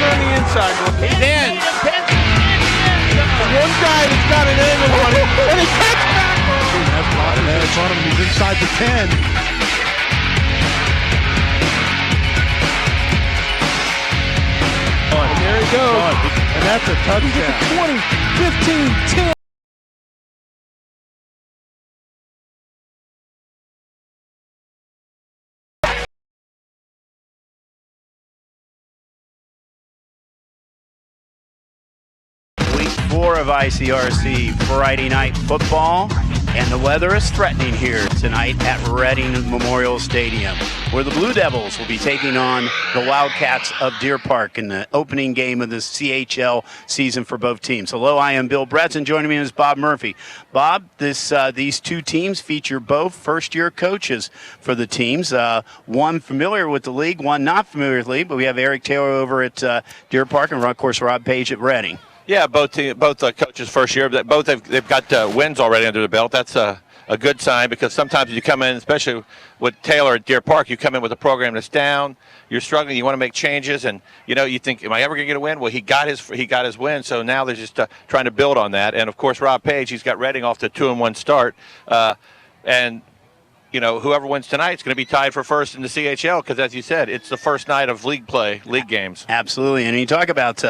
one on the inside. He's in. One guy that's got an angle on it, and he cuts back. That's Martinez in front of him. He's inside the 10. And there he goes. And that's a touchdown. 20, 15, 10. Week 4 of ICRC Friday Night Football, and the weather is threatening here tonight at Reading Memorial Stadium, where the Blue Devils will be taking on the Wildcats of Deer Park in the opening game of the CHL season for both teams. Hello, I am Bill Bretz, and joining me is Bob Murphy. Bob, these two teams feature both first-year coaches for the teams, one familiar with the league, one not familiar with the league, but we have Eric Taylor over at Deer Park and, of course, Rob Page at Reading. Yeah, both coaches first year. Both they've got wins already under the belt. That's a good sign, because sometimes you come in, especially with Taylor at Deer Park, you come in with a program that's down. You're struggling. You want to make changes, and you think, am I ever going to get a win? Well, he got his win. So now they're just trying to build on that. And of course, Rob Page, he's got Reading off the 2-1 start, and. Whoever wins tonight is going to be tied for first in the CHL, because, as you said, it's the first night of league games. Absolutely. And you talk about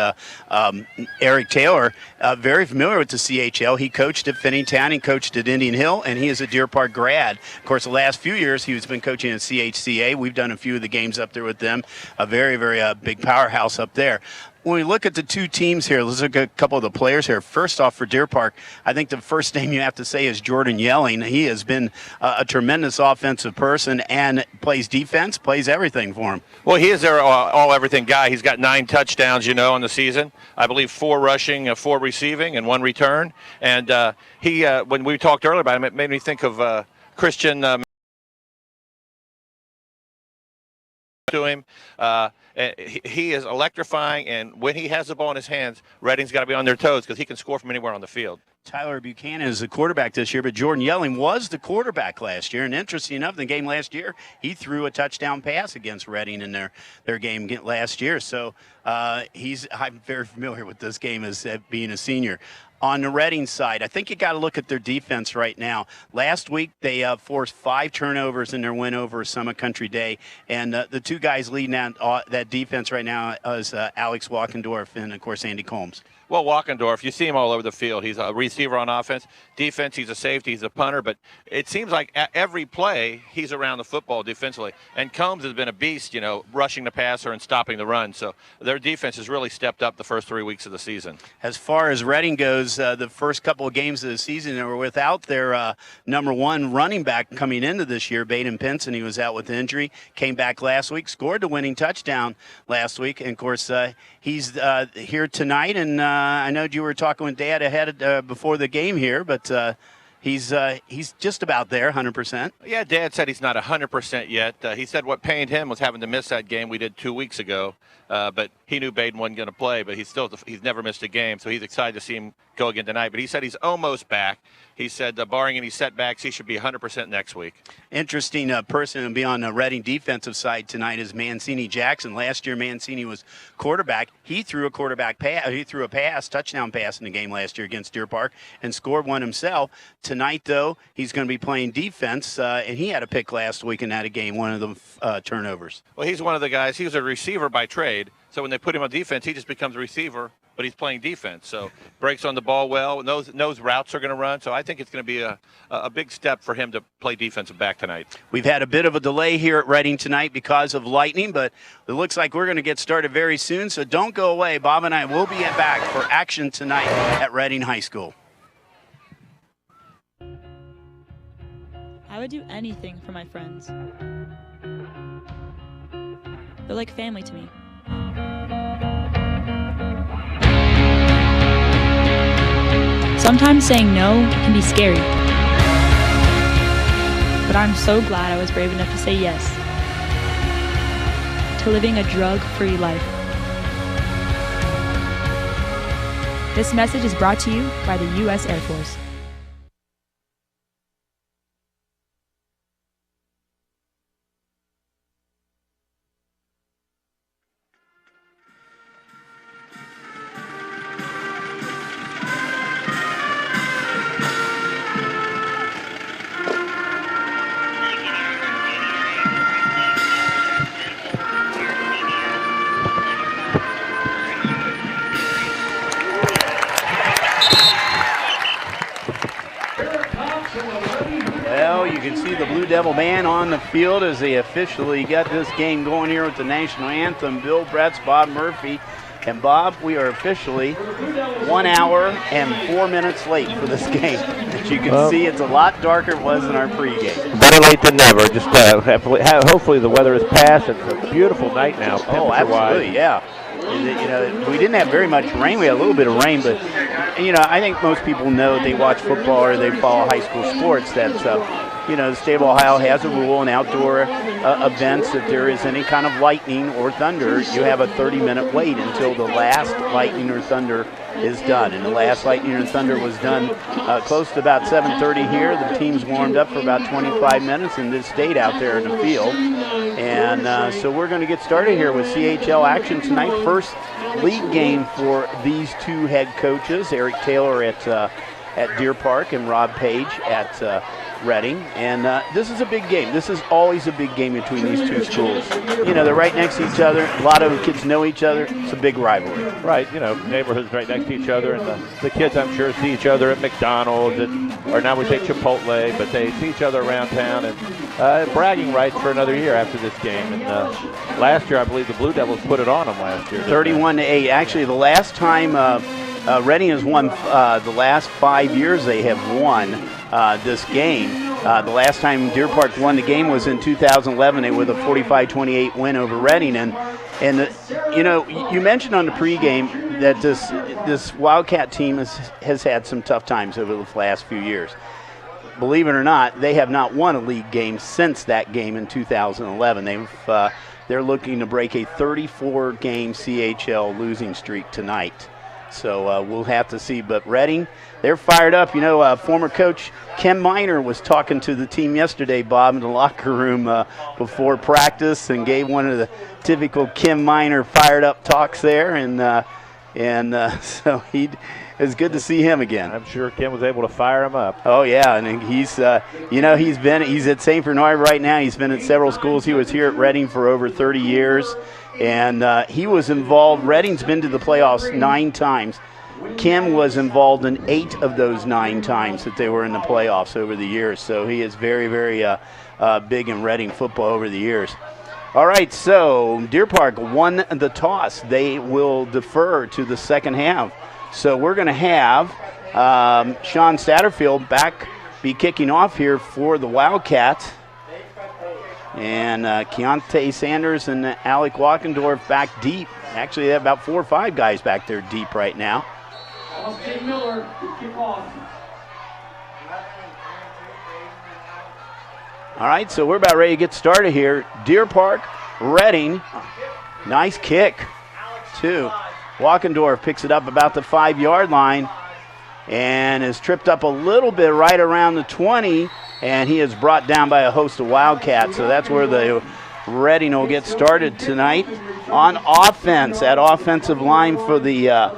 Eric Taylor, very familiar with the CHL. He coached at Finningtown, he coached at Indian Hill, and he is a Deer Park grad. Of course, the last few years he's been coaching at CHCA. We've done a few of the games up there with them. A very, very big powerhouse up there. When we look at the two teams here, let's look at a couple of the players here. First off, for Deer Park, I think the first name you have to say is Jordan Yelling. He has been a tremendous offensive person and plays defense, plays everything for him. Well, he is their all-everything guy. He's got 9 touchdowns, on the season. I believe 4 rushing, 4 receiving, and 1 return. And when we talked earlier about him, it made me think of Christian to him. He is electrifying, and when he has the ball in his hands, Reading's got to be on their toes, because he can score from anywhere on the field. Tyler Buchanan is the quarterback this year, but Jordan Yelling was the quarterback last year. And interesting enough, in the game last year, he threw a touchdown pass against Reading in their game last year. So I'm very familiar with this game as being a senior. On the Reading side, I think you got to look at their defense right now. Last week, they forced 5 turnovers in their win over Summit Country Day, and the two guys leading that defense right now is Alex Walkendorf and, of course, Andy Combs. Well, Walkendorf, you see him all over the field. He's a receiver on offense. Defense, he's a safety, he's a punter. But it seems like every play, he's around the football defensively. And Combs has been a beast, rushing the passer and stopping the run. So their defense has really stepped up the first 3 weeks of the season. As far as Reading goes, the first couple of games of the season, they were without their number 1 running back coming into this year, Baden Pinson. He was out with injury, came back last week, scored the winning touchdown last week. And, of course, he's here tonight, and I know you were talking with Dad ahead before the game here, but he's just about there, 100%. Yeah, Dad said he's not 100% yet. He said what pained him was having to miss that game we did 2 weeks ago. But he knew Baden wasn't going to play, but he's never missed a game, so he's excited to see him go again tonight. But he said he's almost back. He said, barring any setbacks, he should be 100% next week. Interesting person to be on the Reading defensive side tonight is Mancini Jackson. Last year, Mancini was quarterback. He threw a touchdown pass in the game last year against Deer Park and scored one himself. Tonight, though, he's going to be playing defense, and he had a pick last week in that game, one of the turnovers. Well, he's one of the guys. He was a receiver by trade, so when they put him on defense, he just becomes a receiver, but he's playing defense. So breaks on the ball well, knows routes are going to run. So I think it's going to be a big step for him to play defensive back tonight. We've had a bit of a delay here at Reading tonight because of lightning, but it looks like we're going to get started very soon. So don't go away. Bob and I will be back for action tonight at Reading High School. I would do anything for my friends. They're like family to me. Sometimes saying no can be scary, but I'm so glad I was brave enough to say yes to living a drug-free life. This message is brought to you by the U.S. Air Force. the Blue Devil Band on the field as they officially get this game going here with the national anthem. Bill Bretz, Bob Murphy. And Bob, we are officially 1 hour and 4 minutes late for this game. As you can see, it's a lot darker than it was in our pregame. Better late than never. Just hopefully the weather is past. It's a beautiful night now. Oh, absolutely, yeah. You know, we didn't have very much rain. We had a little bit of rain, but you know, I think most people know, they watch football or they follow high school sports, that you know, the state of Ohio has a rule in outdoor events that there is any kind of lightning or thunder, you have a 30-minute wait until the last lightning or thunder is done. And the last lightning or thunder was done close to about 7:30 here. The teams warmed up for about 25 minutes and just stayed out there in the field. And so we're going to get started here with CHL action tonight. First league game for these two head coaches, Eric Taylor at Deer Park and Rob Page at Reading. And this is a big game. This is always a big game between these two schools. You know, they're right next to each other. A lot of the kids know each other. It's a big rivalry. Right, you know, neighborhoods right next to each other, and the kids, I'm sure, see each other at McDonald's, or now we say Chipotle, but they see each other around town, and bragging rights for another year after this game. And last year, I believe the Blue Devils put it on them last year. 31-8. Actually, the last time Reading has won, the last 5 years they have won this game. The last time Deer Park won the game was in 2011. It was a 45-28 win over Reading. And you know, you mentioned on the pregame that this Wildcat team has had some tough times over the last few years. Believe it or not, they have not won a league game since that game in 2011. They're looking to break a 34-game CHL losing streak tonight. So we'll have to see. But Reading, they're fired up. You know, former coach Ken Miner was talking to the team yesterday, Bob, in the locker room before practice, and gave one of the typical Ken Miner fired-up talks there. And so it's good to see him again. I'm sure Ken was able to fire him up. Oh, yeah, and he's, you know, he's at St. Bernard right now. He's been at several schools. He was here at Reading for over 30 years. And he was involved. Reading's been to the playoffs 9 times. Kim was involved in 8 of those 9 times that they were in the playoffs over the years. So he is very, very big in Reading football over the years. All right, so Deer Park won the toss. They will defer to the second half. So we're going to have Sean Satterfield be kicking off here for the Wildcats. And Keontae Sanders and Alec Walkendorf back deep. Actually, they have about 4 or 5 guys back there deep right now. Miller, kick off. All right, so we're about ready to get started here. Deer Park, Reading. Nice kick, too. Walkendorf picks it up about the 5-yard line and is tripped up a little bit right around the 20. And he is brought down by a host of Wildcats. So that's where the Reading will get started tonight on offense. That offensive line for the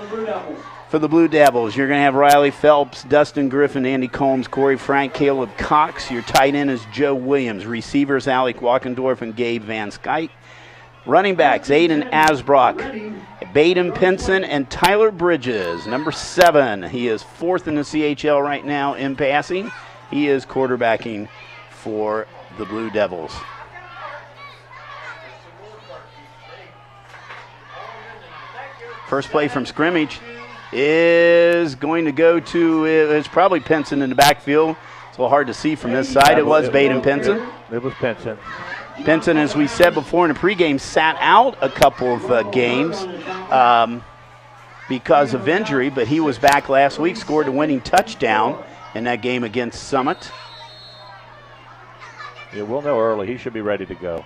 Blue Devils. You're going to have Riley Phelps, Dustin Griffin, Andy Combs, Corey Frank, Caleb Cox. Your tight end is Joe Williams. Receivers, Alec Walkendorf and Gabe Van Skyke. Running backs, Aiden Asbrock, Baden Pinson, and Tyler Bridges. Number 7. He is 4th in the CHL right now in passing. He is quarterbacking for the Blue Devils. First play from scrimmage is going to go to, it's probably Pinson in the backfield. It's a little hard to see from this side. It was Baden Pinson. It was Pinson. Pinson, as we said before in the pregame, sat out a couple of games because of injury, but he was back last week, scored a winning touchdown in that game against Summit. Yeah, we'll know early. He should be ready to go.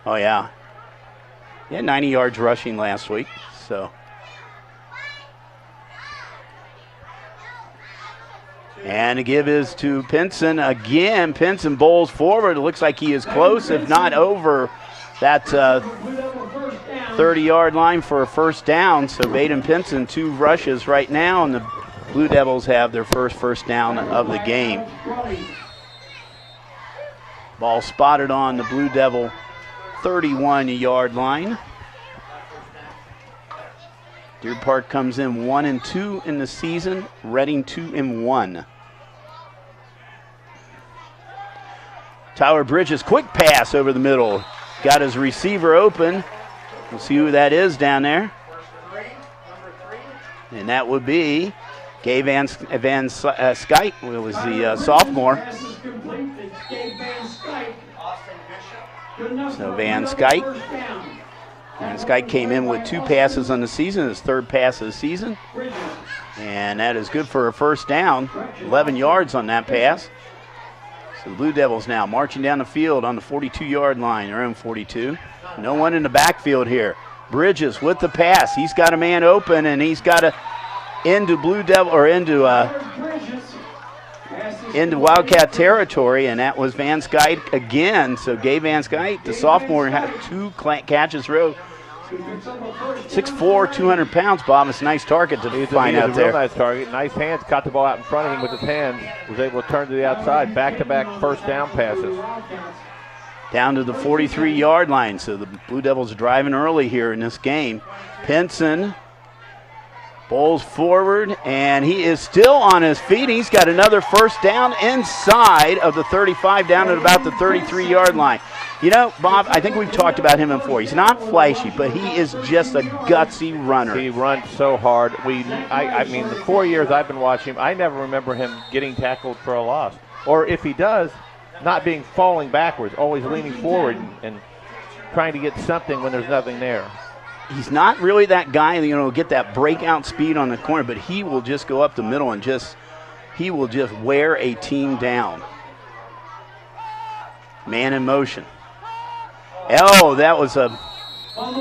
Oh, yeah. He had 90 yards rushing last week, so. And the give is to Pinson. Again, Pinson bowls forward. It looks like he is close, if not over that 30-yard line for a first down. So Baden Pinson, 2 rushes right now, and the Blue Devils have their first down of the game. Ball spotted on the Blue Devil 31-yard line. Deer Park comes in 1-2 in the season. Reading 2-1. Tyler Bridges, quick pass over the middle. Got his receiver open. We'll see who that is down there. And that would be Gabe Van Skyke, who was the sophomore. So Van Skyke. Van Skyke came in with 2 passes on the season, his 3rd pass of the season. And that is good for a first down, 11 yards on that pass. So the Blue Devils now marching down the field on the 42-yard line, their own 42. No one in the backfield here. Bridges with the pass. He's got a man open, and he's got to into Blue Devil or into Wildcat territory, and that was Van Skyke again. So Gabe Van Skyke, the sophomore, had 2 catches row. 6'4", 200 pounds, Bob. It's a nice target to find out there. Real nice target. Nice hands. Caught the ball out in front of him with his hands. Was able to turn to the outside. Back-to-back first down passes. Down to the 43-yard line. So the Blue Devils are driving early here in this game. Pinson bowls forward, and he is still on his feet. He's got another first down inside of the 35, down at about the 33-yard line. You know, Bob, I think we've talked about him before. He's not flashy, but he is just a gutsy runner. He runs so hard. I mean, the 4 years I've been watching him, I never remember him getting tackled for a loss. Or if he does, not being falling backwards, always leaning forward and trying to get something when there's nothing there. He's not really that guy, you know, get that breakout speed on the corner, but he will just go up the middle and he will just wear a team down. Man in motion. Oh, that was a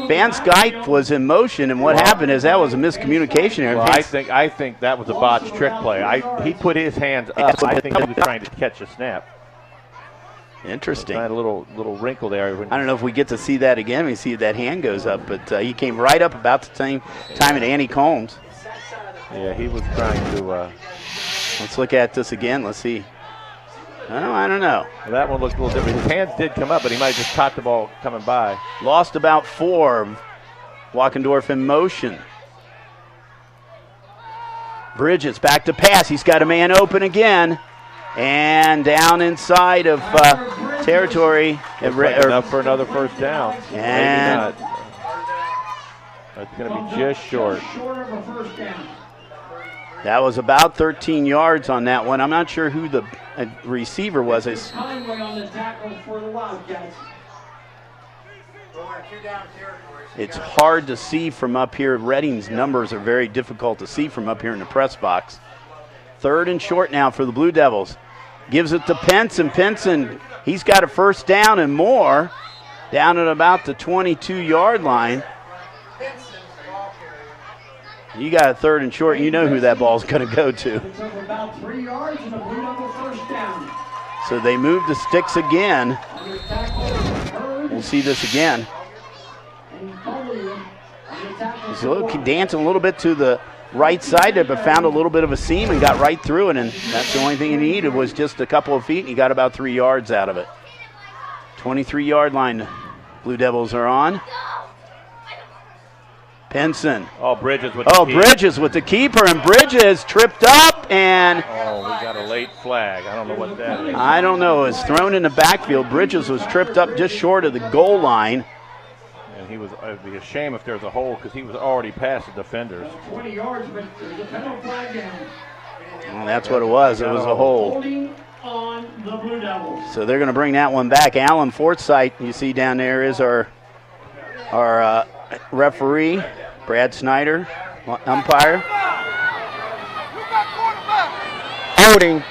Van Skyke was in motion, and what happened is that was a miscommunication there. Well, I think that was a botched trick play. He put his hands up. I think he was trying to catch a snap. Interesting. A little wrinkle there. I don't know if we get to see that again. We see that hand goes up, but he came right up about the same time at Andy Combs. Yeah, he was trying to. Let's look at this again. Let's see. Oh, I don't know. Well, that one looked a little different. His hands did come up, but he might have just caught the ball coming by. Lost about 4. Walkendorf in motion. Bridges back to pass. He's got a man open again. And down inside of territory. Enough for another first down. And maybe not. That's going to be just short. That was about 13 yards on that one. I'm not sure who the receiver was. It's hard to see from up here. Redding's numbers are very difficult to see from up here in the press box. 3rd and short now for the Blue Devils. Gives it to Pinson. Pinson, he's got a first down and more down at about the 22-yard line. You got a 3rd and short, and you know who that ball's going to go to. So they move the sticks again. We'll see this again. He's dancing a little bit to the right side there, but found a little bit of a seam and got right through it, and that's the only thing he needed was just a couple of feet, and he got about 3 yards out of it. 23-yard line Blue Devils are on. Pinson. Oh, Bridges with the keeper. Bridges with the keeper, and Bridges tripped up, and oh, we got a late flag. I don't know what that is. I don't know. It's thrown in the backfield. Bridges was tripped up just short of the goal line. And he was. It'd be a shame if there's a hole because he was already past the defenders. 20 yards, but there's a penalty flag down. Well, that's what it was. It was a hole. Holding on the Blue Devils. So they're going to bring that one back. Alan Forsythe, you see down there, is our referee. Brad Snyder, umpire. Holding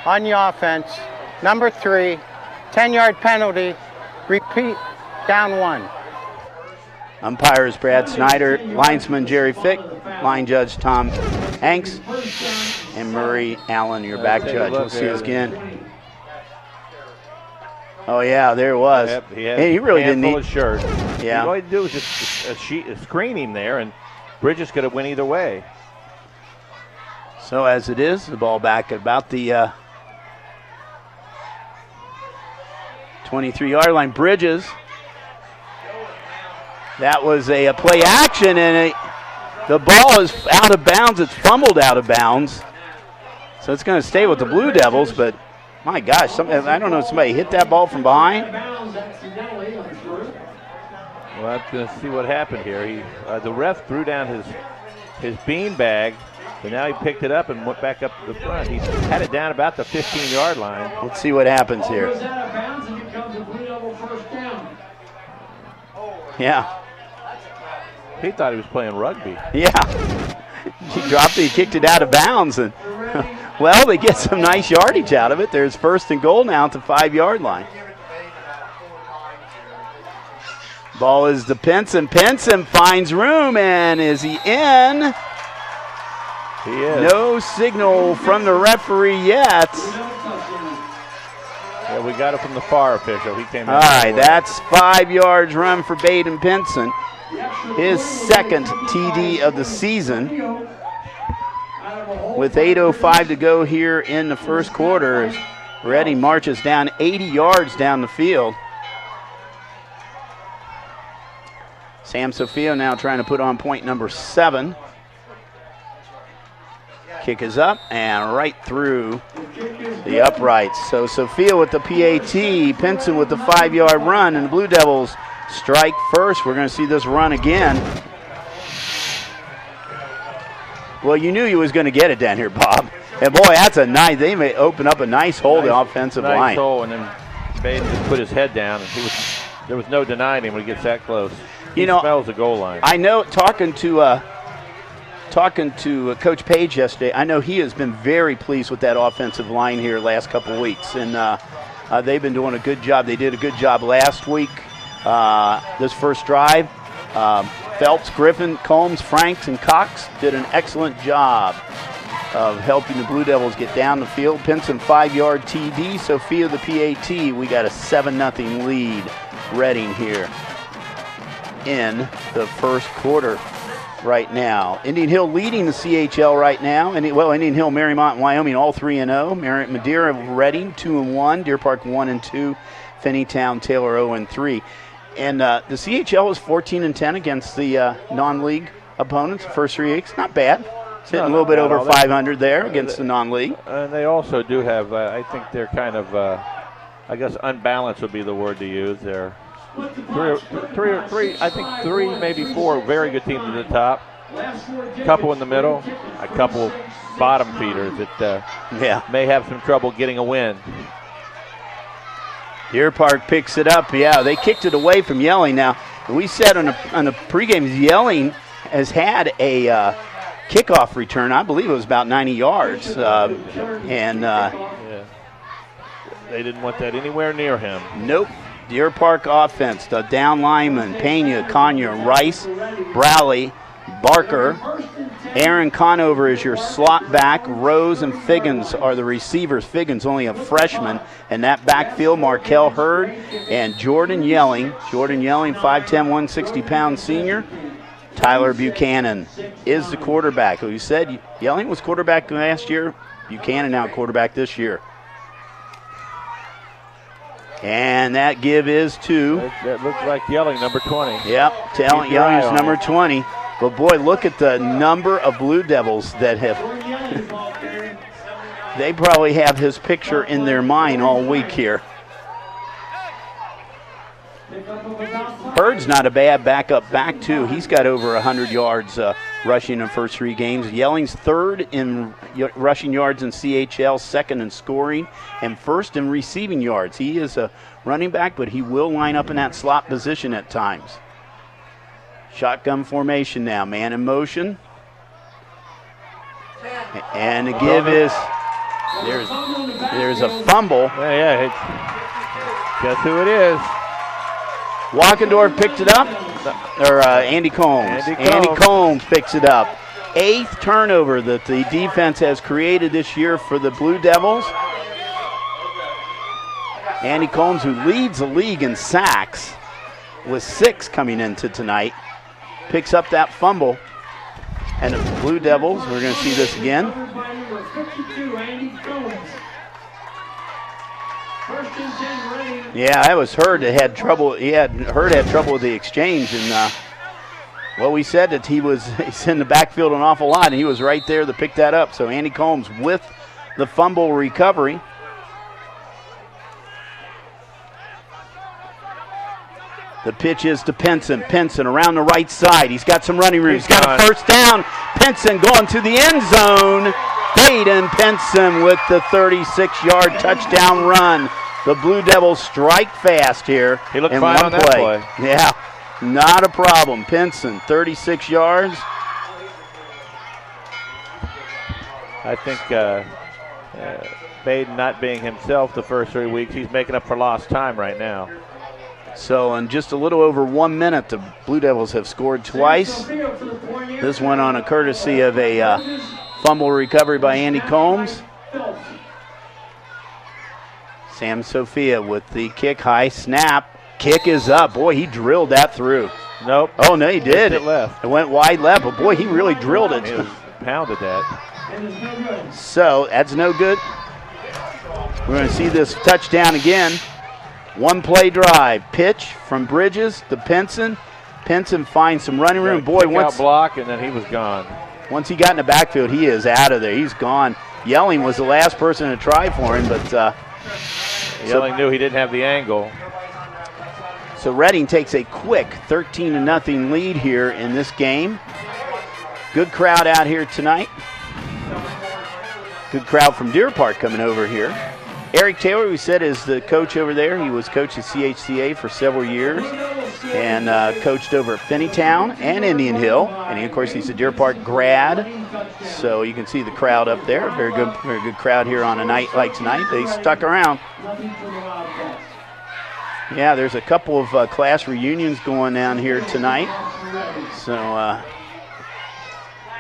on the offense. Number 3, 10-yard penalty. Repeat, down 1. Umpire is Brad Snyder, linesman Jerry Fick, line judge Tom Hanks, and Murray Allen, your back judge. We'll see us again. Oh, yeah, there it was. Yep, he really didn't need his shirt. Yeah. All he had to do was just screen him there, and Bridges could have went either way. So as it is, the ball back at about the 23-yard line. Bridges. That was a play action, and the ball is out of bounds. It's fumbled out of bounds. So it's going to stay with the Blue Devils, but My gosh, I don't know, somebody hit that ball from behind. We'll have to see what happened here. The ref threw down his bean bag, but now he picked it up and went back up to the front. He had it down about the 15-yard line. Let's see what happens here. Yeah. He thought he was playing rugby. Yeah. He dropped it, he kicked it out of bounds, and well, they get some nice yardage out of it. There's 1st and goal now at the 5-yard line. Ball is to Pinson. Pinson finds room, and is he in? He is. No signal from the referee yet. Yeah, we got it from the far official. He came in. All right, that's 5 yards run for Baden Pinson. His 2nd TD of the season. With 8:05 to go here in the first quarter, as Reading marches down 80 yards down the field. Sam Sofia now trying to put on point number 7. Kick is up and right through the uprights. So Sofia with the PAT, Pinson with the 5-yard run, and the Blue Devils strike first. We're going to see this run again. Well, you knew he was going to get it down here, Bob. And boy, that's a nice, they may open up a nice hole, the offensive line. Nice hole, and then Baden just put his head down, and there was no denying him when he gets that close. He smells the goal line. I know, talking to Coach Page yesterday, I know he has been very pleased with that offensive line here last couple of weeks, and they've been doing a good job. They did a good job last week, this first drive. Phelps, Griffin, Combs, Franks, and Cox did an excellent job of helping the Blue Devils get down the field. Pinson 5-yard TD, Sofia the PAT. We got a 7-0 lead Reading here in the first quarter right now. Indian Hill leading the CHL right now. Indian Hill, Marymount, and Wyoming all 3-0. Madeira, Reading 2-1. Deer Park 1-2. Finneytown, Taylor 0-3. And the CHL is 14-10 against the non-league opponents the first 3 weeks. Not bad. Sitting a little bit over 500 there against the non-league. And they also do have, I think they're kind of, I guess unbalanced would be the word to use. They're three, maybe 4 very good teams at the top. A couple in the middle, a couple bottom feeders that may have some trouble getting a win. Deer Park picks it up. Yeah, they kicked it away from Yelling. Now, we said on the pregame, Yelling has had a kickoff return. I believe it was about 90 yards. They didn't want that anywhere near him. Nope. Deer Park offense, the down linemen, Pena, Konya, Rice, Browley, Barker. Aaron Conover is your slot back. Rose and Figgins are the receivers. Figgins only a freshman. And that backfield, Markel Hurd and Jordan Yelling. Jordan Yelling, 5'10", 160-pound senior. Tyler Buchanan is the quarterback. We said Yelling was quarterback last year. Buchanan now quarterback this year. And that give is to... That looks like Yelling, number 20. Yep, Yelling is number 20. But boy, look at the number of Blue Devils that have... They probably have his picture in their mind all week here. Bird's not a bad backup back, too. He's got over 100 yards rushing in the first 3 games. Yelling's 3rd in rushing yards in CHL, 2nd in scoring, and 1st in receiving yards. He is a running back, but he will line up in that slot position at times. Shotgun formation now, man in motion. And the give is, there's a fumble. Guess who it is? Walkendorf picked it up, or Andy Combs. Andy Combs picks it up. 8th turnover that the defense has created this year for the Blue Devils. Andy Combs, who leads the league in sacks, with 6 coming into tonight, picks up that fumble. And the Blue Devils, we're going to see this again. Yeah, that was Hurd that had trouble. Hurd had trouble with the exchange, and well, we said that he's in the backfield an awful lot, and he was right there to pick that up. So Andy Combs with the fumble recovery. The pitch is to Pinson. Pinson around the right side. He's got some running room. He's got a first down. Pinson going to the end zone. Hayden Pinson with the 36-yard touchdown run. The Blue Devils strike fast here. He looked in fine one on that play. Yeah, not a problem. Pinson, 36 yards. I think Baden not being himself the first 3 weeks, he's making up for lost time right now. So in just a little over 1 minute, the Blue Devils have scored twice. This one on a courtesy of a fumble recovery by Andy Combs. Sam Sophia with the kick, high snap. Kick is up. Boy, he drilled that through. Nope. Oh, no, he did. It left. It went wide left, but boy, he really drilled it. He pounded that. So that's no good. We're going to see this touchdown again. One play drive. Pitch from Bridges to Pinson. Pinson finds some running room. Boy, once block, and then he was gone. Once he got in the backfield, he is out of there. He's gone. Yelling was the last person to try for him, but Yelling knew he didn't have the angle. So Reading takes a quick 13-0 lead here in this game. Good crowd out here tonight. Good crowd from Deer Park coming over here. Eric Taylor, we said, is the coach over there. He was coach at CHCA for several years and coached over at Finneytown and Indian Hill. And of course, he's a Deer Park grad. So you can see the crowd up there. Very good crowd here on a night like tonight. They stuck around. Yeah, there's a couple of class reunions going down here tonight. So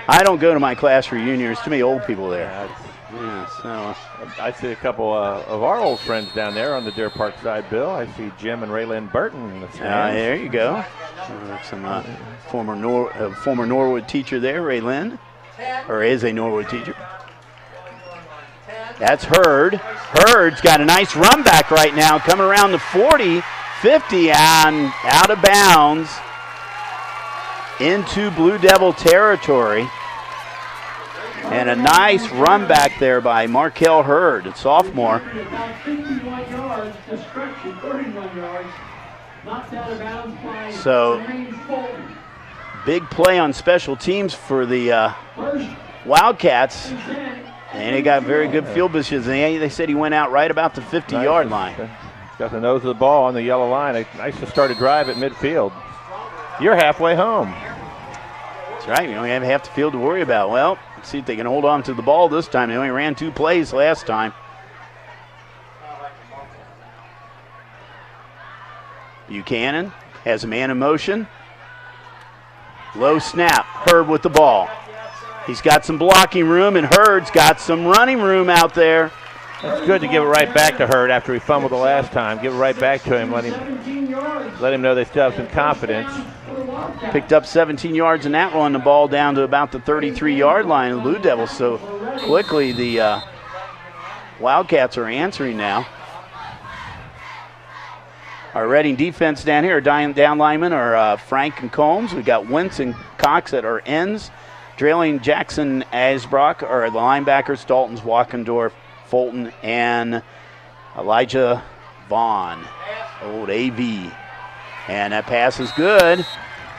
I don't go to my class reunions. There's too many old people there. Yeah, so I see a couple of our old friends down there on the Deer Park side, Bill. I see Jim and Raylyn Burton in the stands. There you go. Some former Norwood teacher there, Raylyn, or is a Norwood teacher. That's Hurd. Hurd's got a nice run back right now, coming around the 40, 50, and out of bounds into Blue Devil territory. And a nice run back there by Markel Hurd, a sophomore. About 51 yards to stretch it, 31 yards. Knocked out of bounds by So, Fulton. big play on special teams for the Wildcats. And he got very good field positions. They said he went out right about the 50-yard line. Got the nose of the ball on the yellow line. Nice to start a drive at midfield. You're halfway home. That's right. You only have half the field to worry about. Well, let's see if they can hold on to the ball this time. They only ran 2 plays last time. Buchanan has a man in motion. Low snap. Hurd with the ball. He's got some blocking room, and Hurd's got some running room out there. It's good to give it right back to Hurd after he fumbled the last time. Give it right back to him. Let him know they still have some confidence. Picked up 17 yards in that one, the ball down to about the 33-yard line of the Blue Devils. So quickly the Wildcats are answering now. Our Reading defense down here, down linemen are Frank and Combs. We've got Wentz and Cox at our ends. Drailing Jackson Asbrock are the linebackers. Dalton's Walkendorf, Fulton, and Elijah Vaughn, old AV. And that pass is good,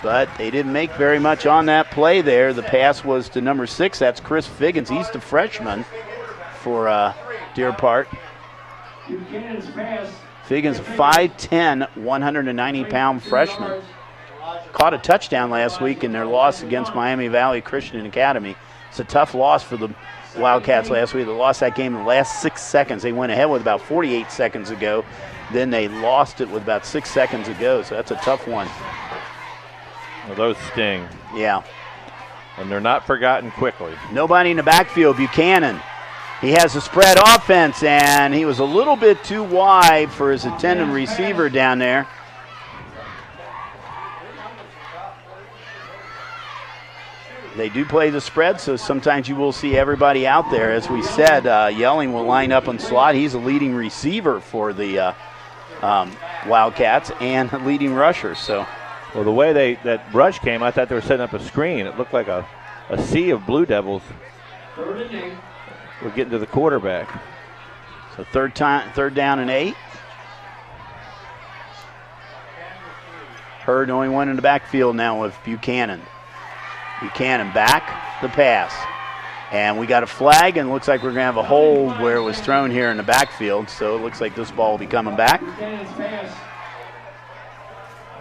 but they didn't make very much on that play there. The pass was to number 6. That's Chris Figgins. He's the freshman for Deer Park. Figgins, a 5'10", 190-pound freshman. Caught a touchdown last week in their loss against Miami Valley Christian Academy. It's a tough loss for the Wildcats last week. They lost that game in the last 6 seconds. They went ahead with about 48 seconds ago. Then they lost it with about 6 seconds ago, so that's a tough one. Well, those sting. Yeah. And they're not forgotten quickly. Nobody in the backfield. Buchanan. He has a spread offense, and he was a little bit too wide for his intended receiver down there. They do play the spread, so sometimes you will see everybody out there. As we said, Yelling will line up on slot. He's a leading receiver for the Wildcats and a leading rusher. So, well, the way that rush came, I thought they were setting up a screen. It looked like a sea of Blue Devils. We're getting to the quarterback. So third down and 8. Hurd the only one in the backfield now with Buchanan. Buchanan back the pass. And we got a flag, and it looks like we're going to have a hold where it was thrown here in the backfield. So it looks like this ball will be coming back. Buchanan's pass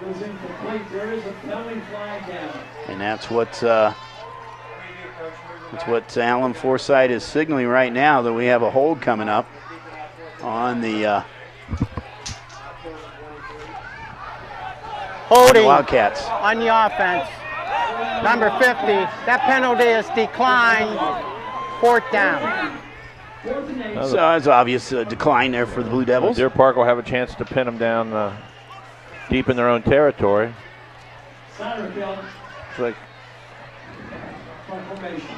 goes incomplete. There is a penalty flag down. And that's what Alan Forsythe is signaling right now, that we have a hold coming up on the Holding Wildcats. on the offense. Number 50. That penalty is declined. 4th down. So it's obvious decline there for the Blue Devils. Deer Park will have a chance to pin them down deep in their own territory. Satterfield. It's like Formation.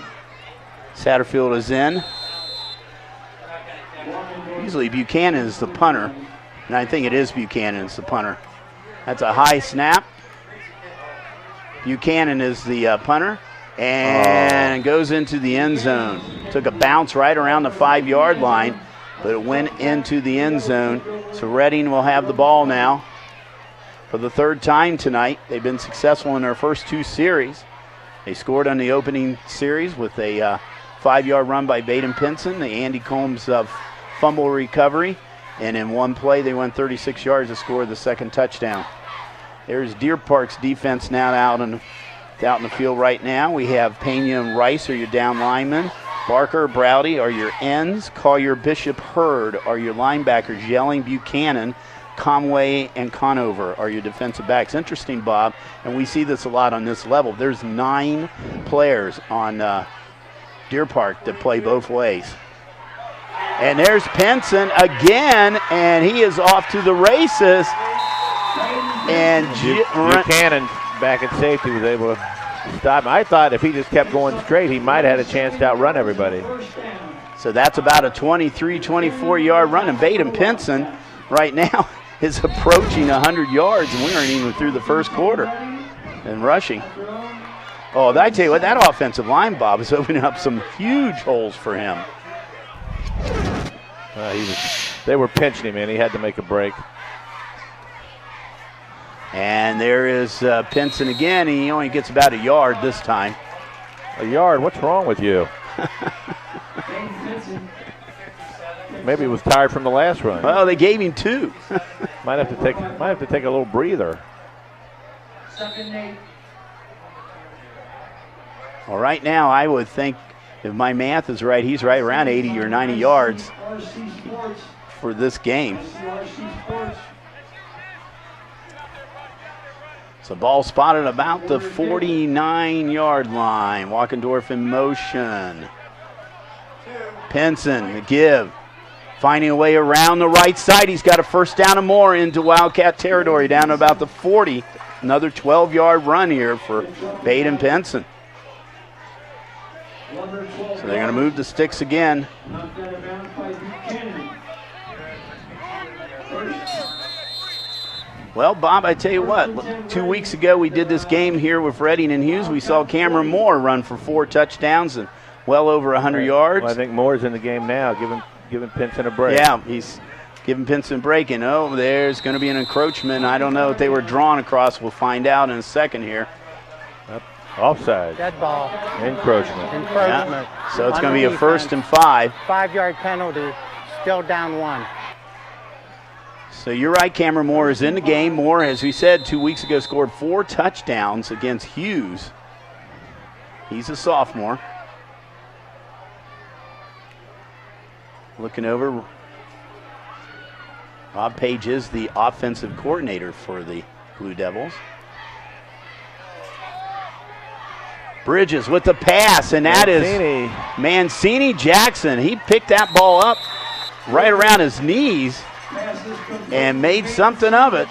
Satterfield is in. Usually Buchanan is the punter, and I think it is Buchanan is the punter. That's a high snap. Buchanan is the punter, and goes into the end zone. Took a bounce right around the 5-yard line, but it went into the end zone. So Reading will have the ball now for the 3rd time tonight. They've been successful in their first 2 series. They scored on the opening series with a 5-yard run by Baden Pinson, the Andy Combs fumble recovery, and in one play they went 36 yards to score the 2nd touchdown. There's Deer Park's defense now out in the field right now. We have Pena and Rice are your down linemen. Barker, Browdy are your ends. Collier, Bishop, Hurd are your linebackers. Yelling, Buchanan, Conway, and Conover are your defensive backs. Interesting, Bob, and we see this a lot on this level. There's 9 players on Deer Park that play both ways. And there's Pinson again, and he is off to the races. And Buchanan back at safety was able to stop him. I thought if he just kept going straight, he might have had a chance to outrun everybody. So that's about a 23, 24-yard run. And Baden Pinson right now is approaching 100 yards, and we aren't even through the first quarter in rushing. Oh, I tell you what, that offensive line, Bob, is opening up some huge holes for him. They were pinching him, and he had to make a break. And there is Pinson again. He only gets about a yard this time. A yard? What's wrong with you? Maybe he was tired from the last run. Well, they gave him 2. Might have to take a little breather. Well, right now, I would think, if my math is right, he's right around 80 or 90 yards for this game. So ball spotted about the 49-yard line. Walkendorf in motion. Pinson, the give. Finding a way around the right side. He's got a 1st down and more into Wildcat territory, down to about the 40. Another 12-yard run here for Baden Pinson. So they're going to move the sticks again. Well, Bob, I tell you what, 2 weeks ago we did this game here with Reading and Hughes. We saw Cameron Moore run for 4 touchdowns and well over 100 yards. Well, I think Moore's in the game now, giving Pinson a break. Yeah, he's giving Pinson a break. And, oh, there's going to be an encroachment. I don't know if they were drawn across. We'll find out in a second here. Offside. Dead ball. Encroachment. Yeah. So it's going to be a 1st and 5. 5-yard penalty. Still down 1. So you're right, Cameron Moore is in the game. Moore, as we said 2 weeks ago, scored 4 touchdowns against Hughes. He's a sophomore. Looking over, Rob Page is the offensive coordinator for the Blue Devils. Bridges with the pass, and that is Mancini Jackson. He picked that ball up right around his knees and made something of it.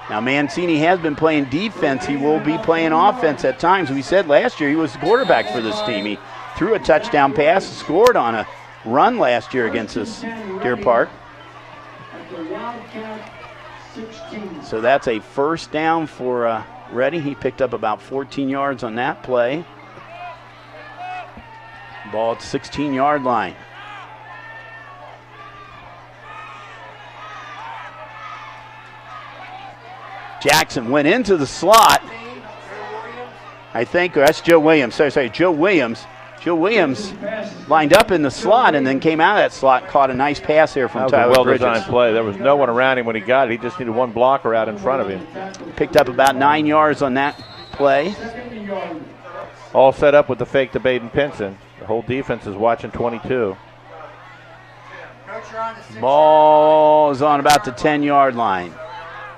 Now Mancini has been playing defense. He will be playing offense at times. We said last year he was the quarterback for this team. He threw a touchdown pass, scored on a run last year against us, Deer Park. So that's a 1st down for Reading. He picked up about 14 yards on that play. Ball at the 16-yard line. Jackson went into the slot. I think, or that's Joe Williams. Sorry, Joe Williams. Joe Williams lined up in the slot and then came out of that slot and caught a nice pass here from Tyler That was a Bridges. well-designed play. There was no one around him when he got it. He just needed one blocker out in front of him. Picked up about 9 yards on that play. All set up with the fake to Baden Pinson. The whole defense is watching 22. Ball is on about the 10-yard line,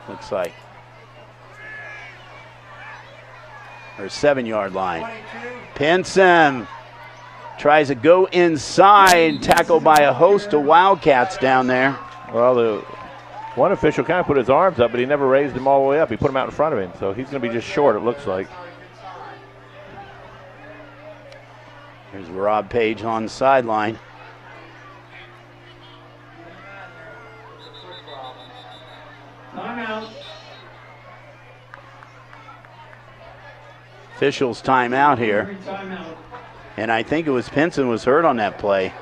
looks like. Or 7-yard line. Pinson tries to go inside, tackled by a host of Wildcats down there. Well, the one official kind of put his arms up, but he never raised them all the way up. He put them out in front of him, so he's going to be just short, it looks like. There's Rob Page on the sideline. Timeout. Officials timeout here. Timeout. And I think it was Pinson was hurt on that play.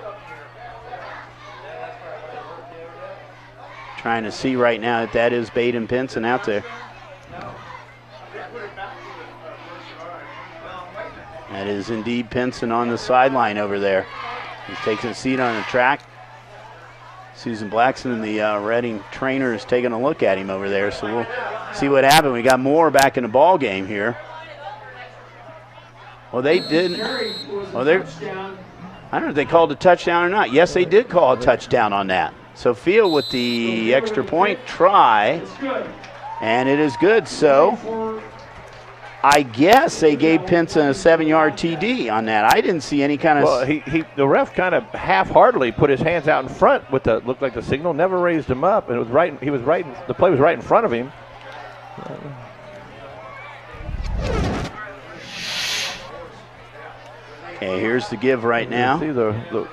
Trying to see right now if that is Baden Pinson out there. That is indeed Pinson on the sideline over there. He's taking a seat on the track. Susan Blackson, the Reading trainer, is taking a look at him over there. So we'll see what happened. We got more back in the ball game here. Well, they didn't. Well, I don't know if they called a touchdown or not. Yes, they did call a touchdown on that. Sophia with the extra point try, and it is good. So I guess they gave Pinson a 7-yard TD on that. I didn't see any kind of. Well, the ref kind of half-heartedly put his hands out in front with the looked like the signal, never raised him up, and it was right. He was right. The play was right in front of him. Okay, here's the give right now. You see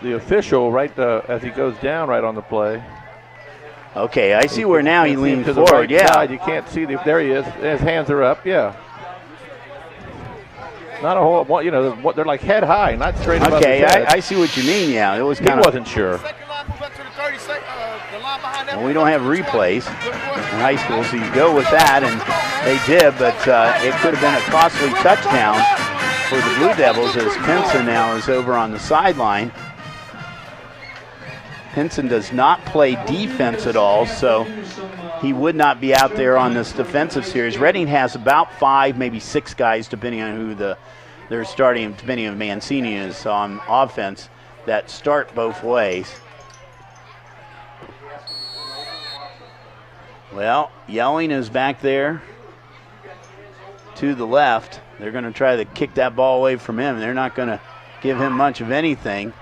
the official right as he goes down right on the play. Okay, I see where now he leaned to forward. The right yeah, side. You can't see there he is. His hands are up. Yeah. Not a whole. You know, they're like head high, not straight above his head. I see what you mean. Yeah, it was kind of. He wasn't sure. Well, we don't have replays in high school, so you go with that, and they did, but it could have been a costly touchdown for the Blue Devils as Pinson now is over on the sideline. Pinson does not play defense at all, so he would not be out there on this defensive series. Reading has about 5, maybe 6 guys, depending on who they're starting, depending on Mancini is on offense, that start both ways. Well, Yelling is back there to the left. They're going to try to kick that ball away from him. They're not going to give him much of anything.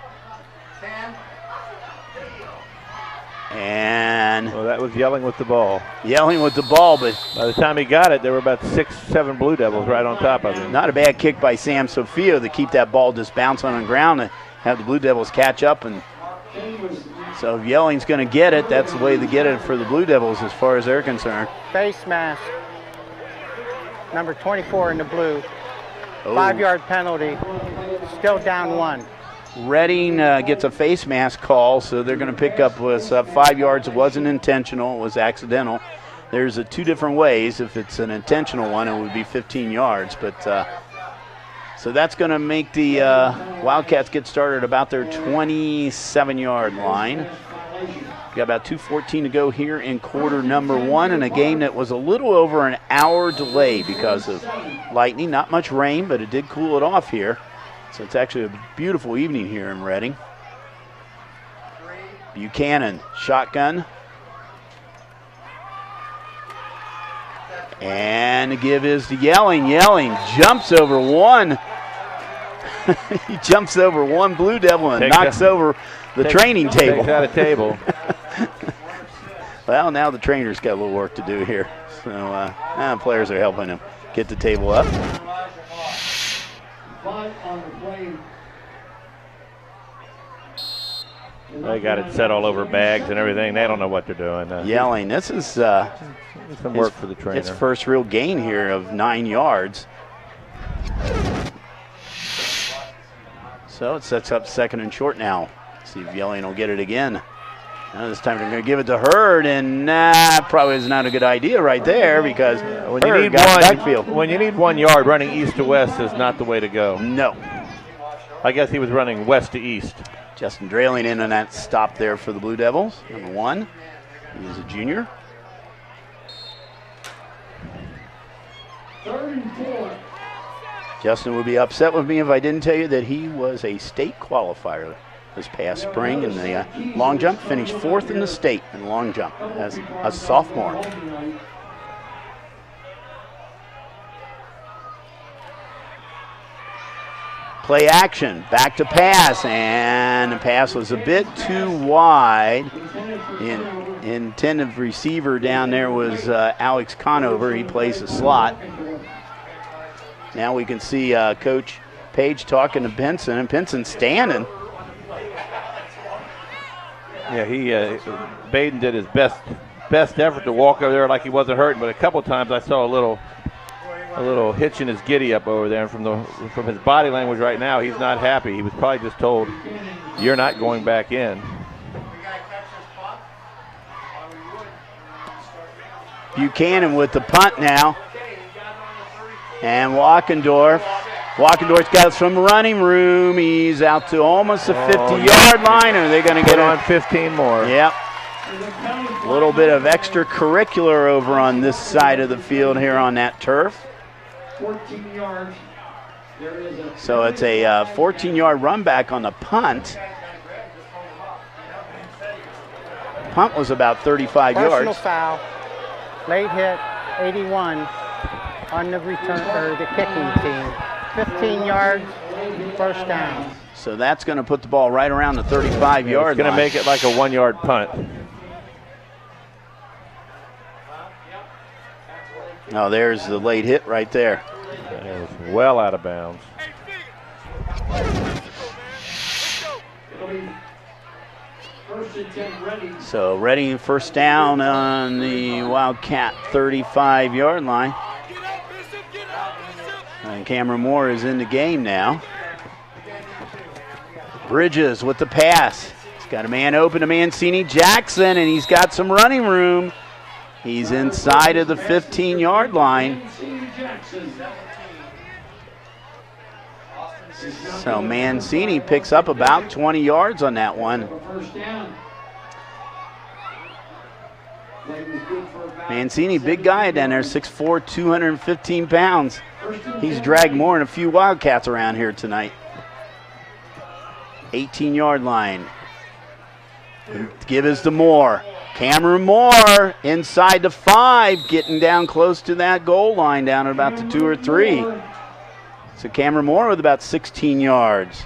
And well, that was Yelling with the ball. Yelling with the ball, but by the time he got it, there were about 6, 7 Blue Devils right on top of him. Not a bad kick by Sam Sofia to keep that ball just bouncing on the ground and have the Blue Devils catch up. And so if Yelling's going to get it, that's the way to get it for the Blue Devils as far as they're concerned. Face mask. Number 24 in the blue. Oh. 5-yard penalty. Still down 1. Reading gets a face mask call, so they're going to pick up with 5 yards. It wasn't intentional, it was accidental. There's 2 different ways. If it's an intentional one, it would be 15 yards. But so that's going to make the Wildcats get started about their 27-yard line. Got about 2:14 to go here in quarter number 1 in a game that was a little over an hour delay because of lightning. Not much rain, but it did cool it off here. So it's actually a beautiful evening here in Reading. Buchanan, shotgun. And the give is to Yelling. Yelling jumps over one. He jumps over one Blue Devil and knocks over the training table. Takes out a table. Well, now the trainer's got a little work to do here. So players are helping him get the table up. They got it set all over bags and everything. They don't know what they're doing. Yelling. This is some work for the trainer. It's first real gain here of 9 yards. So it sets up second and short now. See if Yelling will get it again. Now this time they're going to give it to Hurd, and probably is not a good idea right there because when you Hurd need got one, backfield. when you need 1 yard, running east to west is not the way to go. No. I guess he was running west to east. Justin Drailing in on that stop there for the Blue Devils. Number 1. He's a junior. 3rd and 4. Justin would be upset with me if I didn't tell you that he was a state qualifier this past spring in the long jump. Finished 4th in the state in long jump as a sophomore. Play action, back to pass, and the pass was a bit too wide. The intended receiver down there was Alex Conover. He plays the slot. Now we can see Coach Page talking to Benson, and Benson standing. Yeah, Baden did his best effort to walk over there like he wasn't hurting, but a couple times I saw a little hitch in his giddy up over there, and from his body language right now, he's not happy. He was probably just told, "You're not going back in." Buchanan with the punt now. And Walkendorf's got some running room. He's out to almost the 50-yard line. Are they going to get on 15 more? Yep. A little bit of extracurricular over on this side of the field here on that turf. 14 yards. So it's a 14-yard run back on the punt. Punt was about 35 Personal yards. foul. Late hit, 81 on the return or the kicking team. 15 yards, first down. So that's going to put the ball right around the 35-yard line. It's going to make it like a 1-yard punt. Oh, there's the late hit right there. That was well out of bounds. So Reading first down on the Wildcat 35-yard line. And Cameron Moore is in the game now. Bridges with the pass. He's got a man open to Mancini Jackson, and he's got some running room. He's inside of the 15-yard line. So Mancini picks up about 20 yards on that one. Mancini, big guy down there, 6'4", 215 pounds. He's dragged more than a few Wildcats around here tonight. 18-yard line. Give is to Moore. Cameron Moore inside the 5, getting down close to that goal line, down at about the 2 or 3. So Cameron Moore with about 16 yards.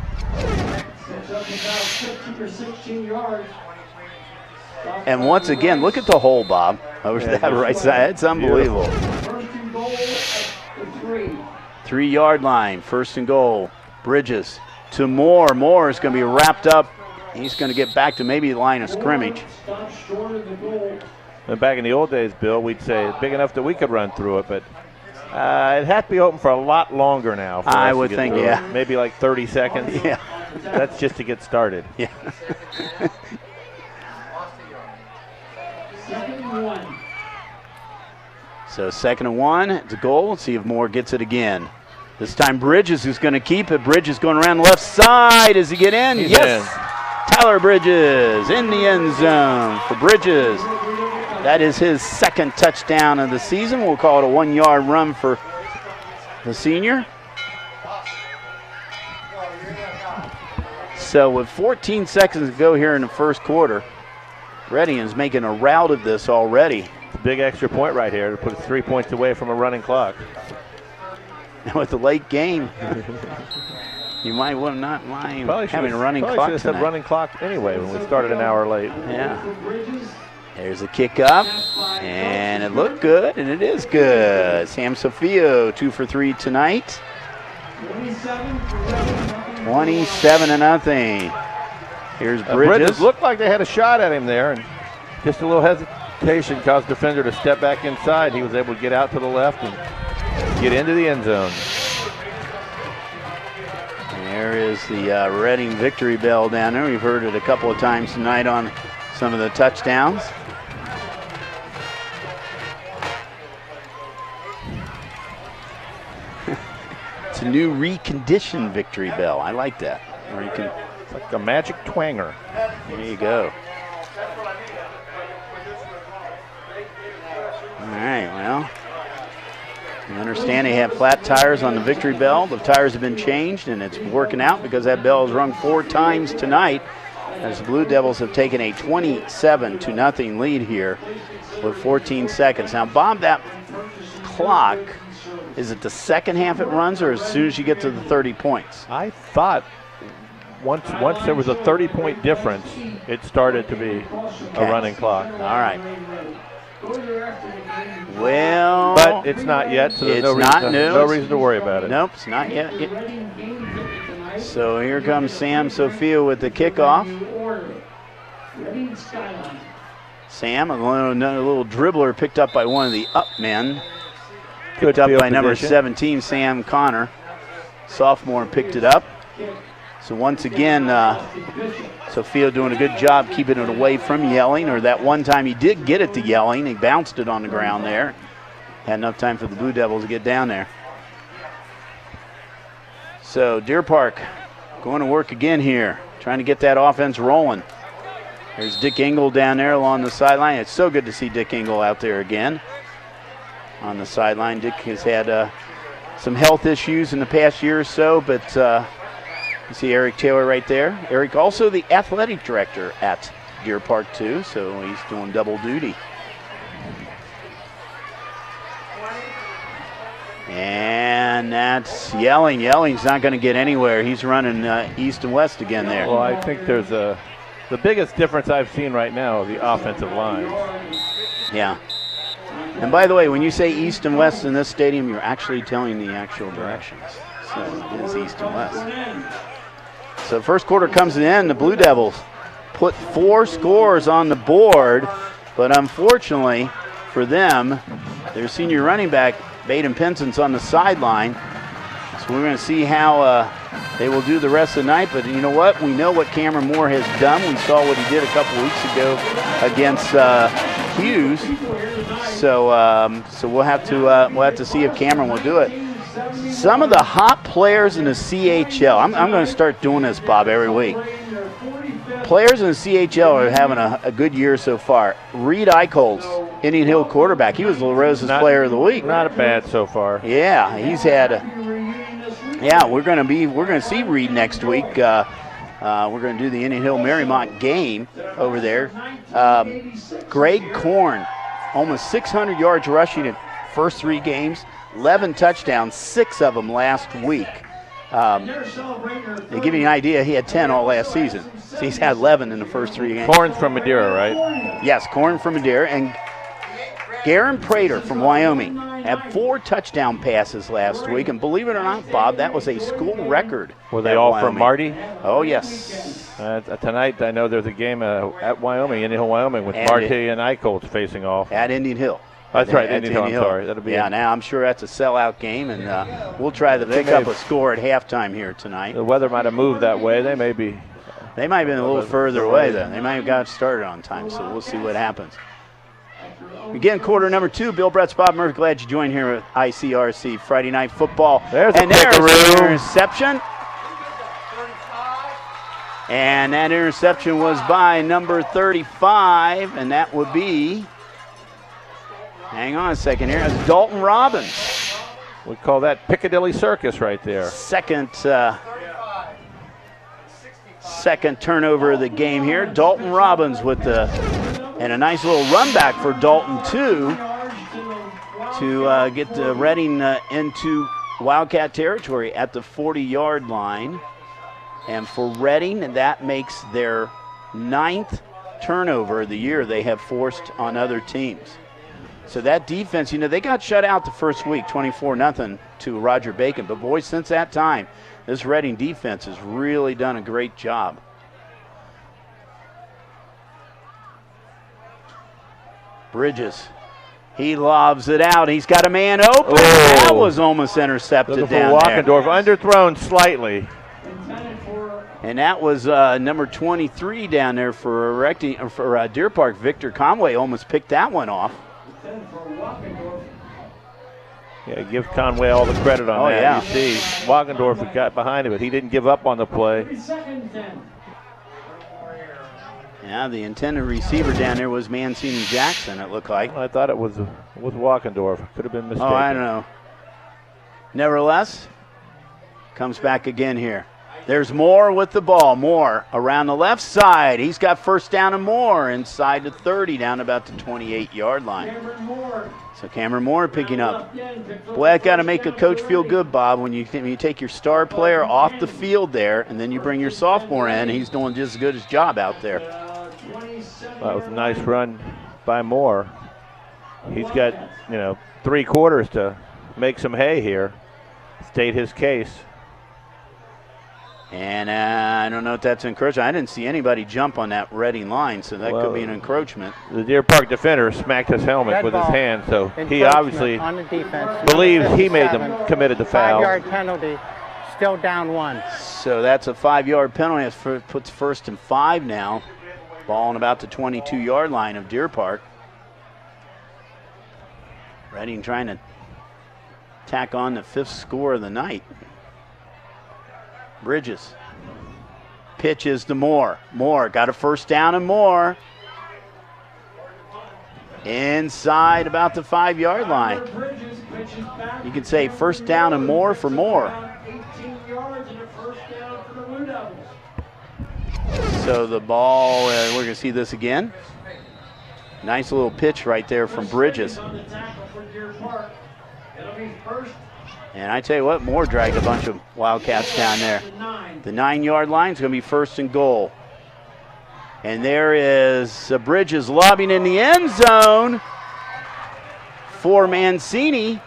And once again, look at the hole, Bob, over to that right side. It's unbelievable. 3-yard line, 1st and goal. Bridges to Moore. Moore is going to be wrapped up. He's going to get back to maybe the line of scrimmage. And back in the old days, Bill, we'd say it's big enough that we could run through it, but it had to be open for a lot longer now. I would think, yeah. Maybe like 30 seconds. Yeah. That's just to get started. Yeah. So 2nd and 1, it's a goal. Let's see if Moore gets it again. This time Bridges is going to keep it. Bridges going around the left side. Does he get in? He's yes. in. Tyler Bridges in the end zone for Bridges. That is his 2nd touchdown of the season. We'll call it a 1-yard run for the senior. So with 14 seconds to go here in the first quarter, Reading is making a rout of this already. It's a big extra point right here to put us 3 points away from a running clock. And with the late game, you might want not mind having a running clock should have said tonight. running clock anyway when we started an hour late. Yeah. There's a kick up, and it looked good, and it is good. Sam Sofio, 2 for 3 tonight. 27-0. Here's Bridges. Looked like they had a shot at him there, and just a little hesitation caused the defender to step back inside. He was able to get out to the left and get into the end zone. There is the Reading victory bell down there. We've heard it a couple of times tonight on some of the touchdowns. It's a new reconditioned victory bell. I like that. Or you can, It's like a magic twanger. there you go. All right, well, you understand they have flat tires on the victory bell. The tires have been changed, and it's working out because that bell has rung 4 times tonight as the Blue Devils have taken a 27-0 lead here with 14 seconds. Now, Bob, that clock, is it the second half it runs or as soon as you get to the 30 points? I thought once there was a 30-point difference, it started to be a running clock. All right. Well, But it's not yet, so there's no reason to worry about it. Nope, it's not yet. So here comes Sam Sophia with the kickoff. Sam, another little dribbler picked up by one of the up men. Picked up by number 17, Sam Connor. Sophomore picked it up. So once again, Sophia doing a good job keeping it away from Yelling, or that one time he did get it to Yelling. He bounced it on the ground there. Had enough time for the Blue Devils to get down there. So Deer Park going to work again here, trying to get that offense rolling. There's Dick Engel down there along the sideline. It's so good to see Dick Engel out there again on the sideline. Dick has had some health issues in the past year or so, but you see Eric Taylor right there. Eric also the athletic director at Deer Park too, so he's doing double duty. And that's Yelling. Yelling's not going to get anywhere. He's running east and west again there. Well, I think there's the biggest difference I've seen right now of the offensive line. Yeah. And by the way, when you say east and west in this stadium, you're actually telling the actual directions. So it is east and west. So first quarter comes to an end. The Blue Devils put 4 scores on the board, but unfortunately for them, their senior running back, Baden Pinson's on the sideline. So we're going to see how they will do the rest of the night. But you know what? We know what Cameron Moore has done. We saw what he did a couple weeks ago against Hughes. So we'll have to see if Cameron will do it. Some of the hot players in the CHL. I'm going to start doing this, Bob, every week. Players in the CHL are having a good year so far. Reed Eicholz, Indian Hill quarterback. He was La Rosa's player of the week. Not bad so far. Yeah, he's had. We're going to see Reed next week. We're going to do the Indian Hill Marymount game over there. Greg Korn, almost 600 yards rushing in first 3 games, 11 touchdowns, 6 of them last week. To give you an idea, he had 10 all last season. So he's had 11 in the first 3 games. Korn's from Madeira, right? Yes, Korn from Madeira. And Garen Prater from Wyoming had 4 touchdown passes last week. And believe it or not, Bob, that was a school record. Were they all from Marty? Oh, yes. Tonight, I know there's a game at Wyoming, Indian Hill, Wyoming, with Marty and Eicholz facing off. At Indian Hill. That's right, Indian Hill, I'm sorry. That'll be now I'm sure that's a sellout game, and we'll try to pick up a score at halftime here tonight. The weather might have moved that way. They might have been a little further away, though. They might have got started on time, so we'll see what happens. Again, quarter number 2. Bill Bretz, Bob Murphy, glad you joined here with ICRC Friday Night Football. There's an interception. And that interception was by number 35, and that would be, hang on a second here, it's Dalton Robbins. We call that Piccadilly Circus right there. Second turnover of the game here. Dalton Robbins with and a nice little run back for Dalton too to get the Reading into Wildcat territory at the 40-yard line. And for Reading, that makes their 9th turnover of the year they have forced on other teams. So that defense, they got shut out the first week, 24-0 to Roger Bacon. But boy, since that time, this Reading defense has really done a great job. Bridges, he lobs it out. He's got a man open. Oh. That was almost intercepted down there. Walkendorf, underthrown slightly. And that was number 23 down there for Deer Park. Victor Conway almost picked that one off. Yeah, give Conway all the credit on that. Yeah. You see, Wagendorf got behind him, but he didn't give up on the play. Yeah, the intended receiver down there was Mancini Jackson, it looked like. I thought it was Wagendorf. Could have been mistaken. Oh, I don't know. Nevertheless, comes back again here. There's Moore with the ball. Moore around the left side. He's got first down and more inside the 30, down about the 28-yard line. So Cameron Moore picking up. Boy, that got to make a coach feel good, Bob, when you take your star player off the field there, and then you bring your sophomore in. He's doing just as good his job out there. That was a nice run by Moore. He's got, 3 quarters to make some hay here, state his case. And I don't know if that's encouragement. I didn't see anybody jump on that Reading line, so that could be an encroachment. The Deer Park defender smacked his helmet with his hand, so he obviously on the defense. believes he made them committed the foul. 5-yard penalty, still down 1. So that's a 5-yard penalty. That puts first and 5 now. Ball on about the 22-yard line of Deer Park. Reading trying to tack on the 5th score of the night. Bridges. Pitches to Moore. Moore got a first down and more. Inside about the 5-yard line. You can say first down and more for Moore. So the ball, we're going to see this again. Nice little pitch right there from Bridges. And I tell you what, Moore dragged a bunch of Wildcats down there. The 9-yard line is going to be first and goal. And there is Bridges lobbing in the end zone for Mancini.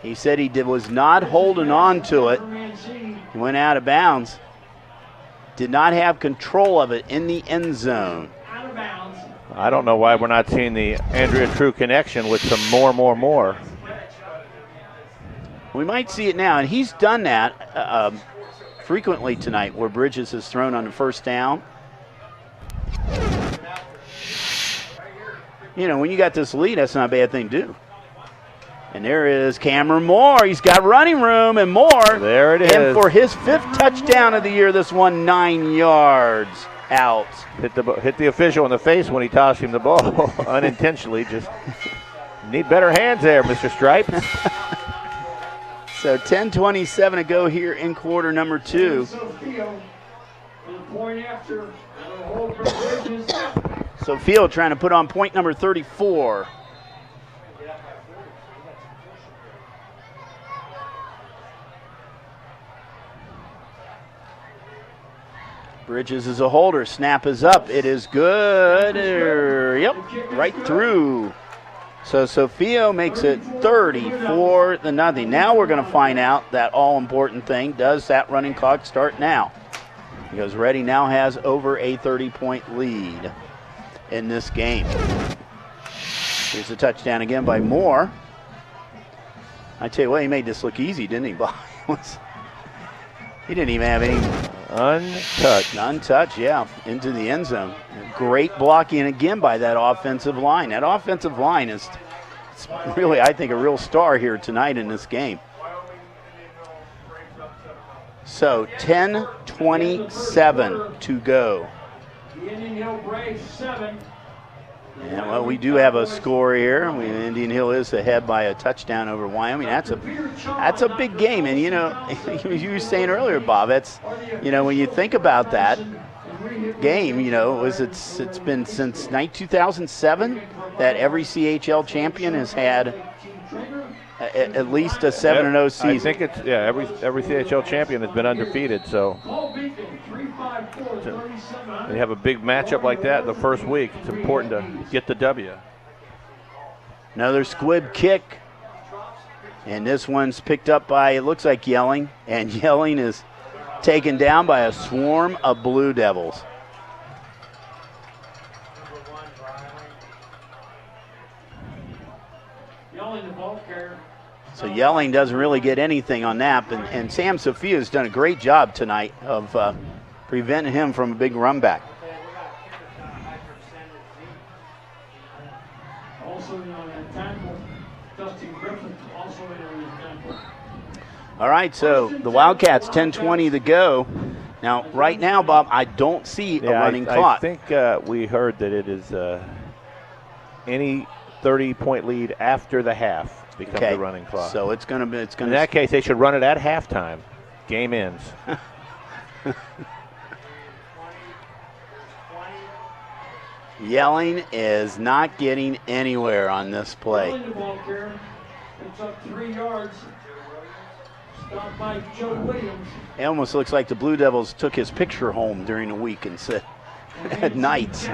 He said he was not holding on to it. He went out of bounds. Did not have control of it in the end zone. I don't know why we're not seeing the Andrea True connection with some more. We might see it now, and he's done that frequently tonight where Bridges has thrown on the first down. When you got this lead, that's not a bad thing to do. And there is Cameron Moore. He's got running room, and Moore. There it is. And for his 5th touchdown of the year, this one 9 yards out. Hit the official in the face when he tossed him the ball unintentionally. Just need better hands there, Mr. Stripes. So 10:27 to go here in quarter number 2. So Field trying to put on point number 34. Bridges is a holder. Snap is up. It is good. Yep, right through. So Sofio makes it 30-0. Now we're going to find out that all-important thing. Does that running clock start now? Because Reading now has over a 30-point lead in this game. Here's a touchdown again by Moore. I tell you what, he made this look easy, didn't he, Bob? He didn't even have any untouched, yeah, into the end zone. Great blocking again by that offensive line. That offensive line is really, I think, a real star here tonight in this game. So 10:27 to go. And well, we do have a score here. Indian Hill is ahead by a touchdown over Wyoming. That's a big game, and you were saying earlier, Bob. That's when you think about that game, it's been since 2007 that every CHL champion has had at least a 7-0 season. I think it's every CHL champion has been undefeated. So when you have a big matchup like that the first week, it's important to get the W. Another squib kick, and this one's picked up by, it looks like Yelling, and Yelling is taken down by a swarm of Blue Devils. So Yelling doesn't really get anything on that, and Sam Sophia has done a great job tonight of preventing him from a big run back. Also in on that tackle, Dustin Griffith also in on that tackle. All right, so the Wildcats, 10:20 to go. Now, right now, Bob, I don't see a running clock. I think we heard that it is any 30-point lead after the half becomes a running clock. So it's going to be. In that case, they should run it at halftime. Game ends. Yelling is not getting anywhere on this play. Rolling the ball carrier. It's up 3 yards. Stopped by Joe Williams. It almost looks like the Blue Devils took his picture home during the week and said, at night,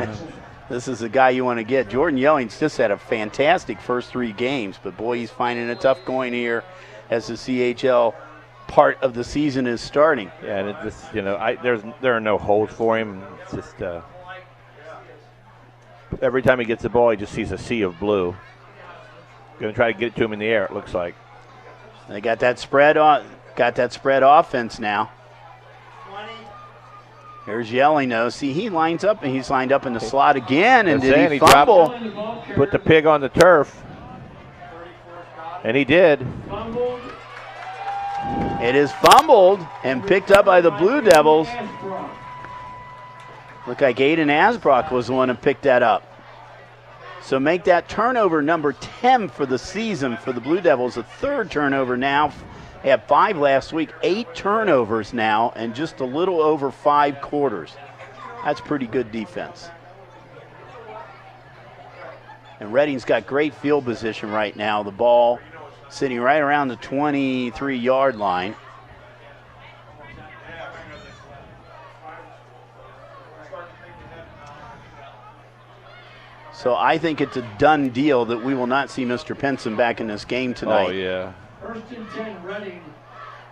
this is the guy you want to get. Jordan Yelling's just had a fantastic first 3 games, but boy, he's finding it tough going here as the CHL part of the season is starting. Yeah, and it just, there are no holes for him. It's just every time he gets the ball, he just sees a sea of blue. Going to try to get it to him in the air, it looks like. They got that spread offense now. Here's Yelling though. See, he lines up, and he's lined up in the slot again, and did he fumble? Put the pig on the turf, and he did. It is fumbled and picked up by the Blue Devils. Looked like Aiden Asbrock was the one who picked that up. So make that turnover number 10 for the season for the Blue Devils. The 3rd turnover now. They had 5 last week, 8 turnovers now, and just a little over 5 quarters. That's pretty good defense. And Reading's got great field position right now. The ball sitting right around the 23-yard line. So I think it's a done deal that we will not see Mr. Penson back in this game tonight. Oh, yeah. 1st and 10, Reading.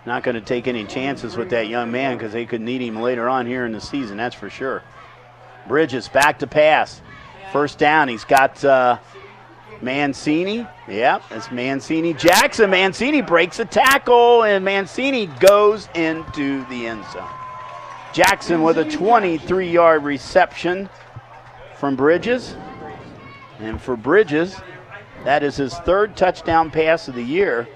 Not going to take any chances with that young man because they could need him later on here in the season, that's for sure. Bridges back to pass. 1st down, he's got Mancini. Yep, it's Mancini. Jackson, Mancini breaks a tackle, and Mancini goes into the end zone. Jackson with a 23-yard reception from Bridges. And for Bridges, that is his 3rd touchdown pass of the year.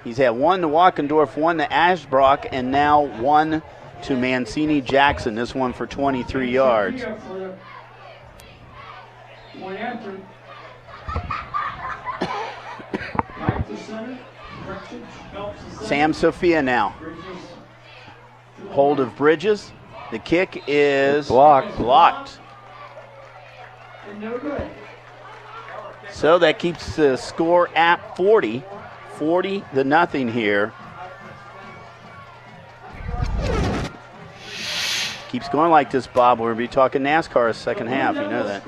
He's had 1 to Walkendorf, 1 to Ashbrook, and now 1 to Mancini Jackson. This one for 23 yards. Sam Sophia now. Hold of Bridges. The kick is blocked. So that keeps the score at 40 to nothing here. Keeps going like this, Bob. We'll be talking NASCAR second half. You know that.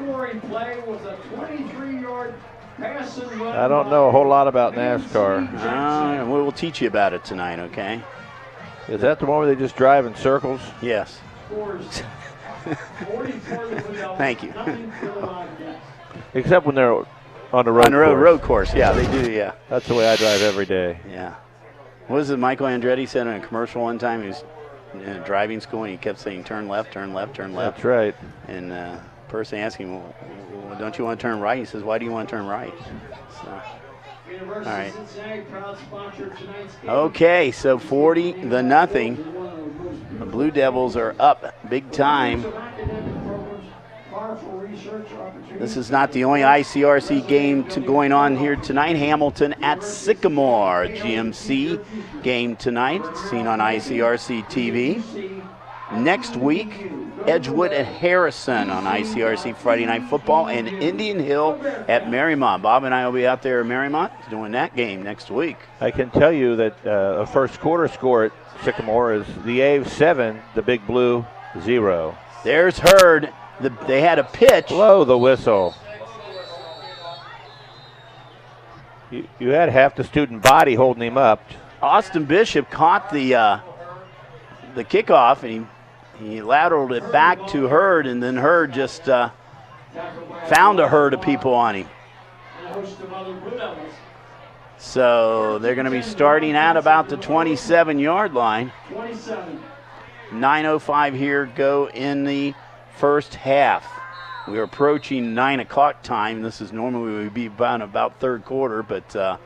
I don't know a whole lot about NASCAR. We'll teach you about it tonight, okay? Is that the one where they just drive in circles? Yes. Thank you. Except when they're on the road course. Road course, yeah, they do, yeah. That's the way I drive every day. Yeah. What was it Michael Andretti said in a commercial one time? He was in driving school, and he kept saying, turn left, turn left, turn left. That's right. And the person asked him, well, don't you want to turn right? He says, why do you want to turn right? So, all right. Okay, so 40 to nothing. The Blue Devils are up big time. This is not the only ICRC game going on here tonight. Hamilton at Sycamore, GMC game tonight, seen on ICRC-TV. Next week, Edgewood at Harrison on ICRC Friday Night Football, and Indian Hill at Marymount. Bob and I will be out there at Marymount doing that game next week. I can tell you that a first quarter score at Sycamore is the A's 7, the Big Blue 0. There's Hurd. They had a pitch. Blow the whistle. You had half the student body holding him up. Austin Bishop caught the kickoff, and he lateraled it back to Hurd, and then Hurd just found a herd of people on him. host of other Blue Devils. So they're going to be starting at about the 27-yard line. 27. 9:05 here go in the first half. We are approaching 9 o'clock time. This is normally would be about third quarter, but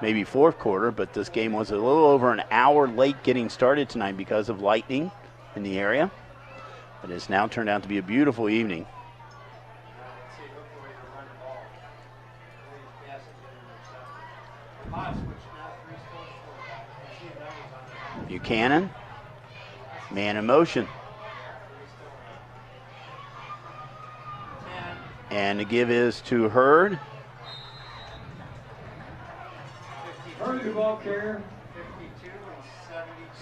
maybe fourth quarter. But this game was a little over an hour late getting started tonight because of lightning in the area. But it's now turned out to be a beautiful evening. Buchanan, man in motion. And the give is to Hurd. Hurd the ball carrier.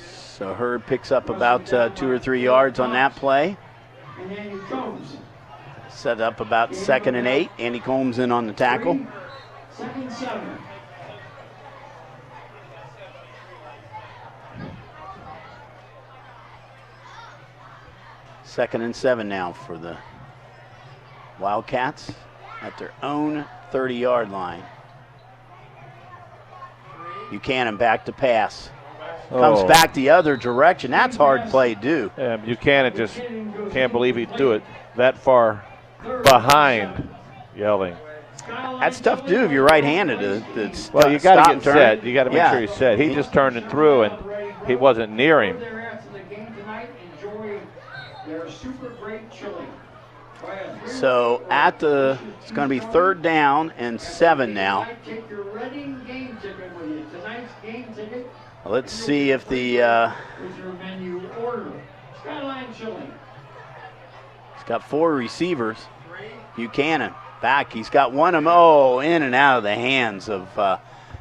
So Hurd picks up about 2 or 3 yards on that play. And Andy Combs. Set up about 2nd and 8. Andy Combs in on the tackle. 2nd 7. Second and 7 now for the Wildcats at their own 30-yard line. Buchanan back to pass. Comes back the other direction. That's hard play due. Yeah, Buchanan just can't believe he threw it that far behind Yelling. That's tough to do if you're right-handed. Well, you got to get turn. set. You got to make sure he's set. He just turned it through, and he wasn't near him. So it's going to be 3rd down and 7 now. Let's see if the he's got 4 receivers. Buchanan back. He's got one of them. Oh, in and out of the hands of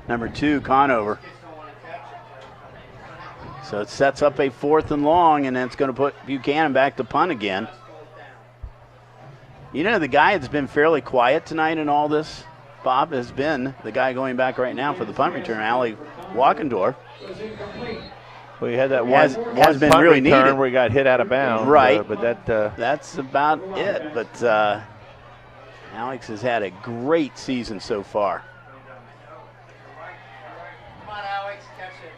number 2 Conover. So it sets up a 4th and long, and then it's going to put Buchanan back to punt again. You know, the guy that's been fairly quiet tonight in all this, Bob, has been the guy going back right now for the punt return, Allie Walkendorf. Well, he had that has been punt really return needed. where he got hit out of bounds. Right. But that's about it. But Alex has had a great season so far. Come on, Alex, catch it.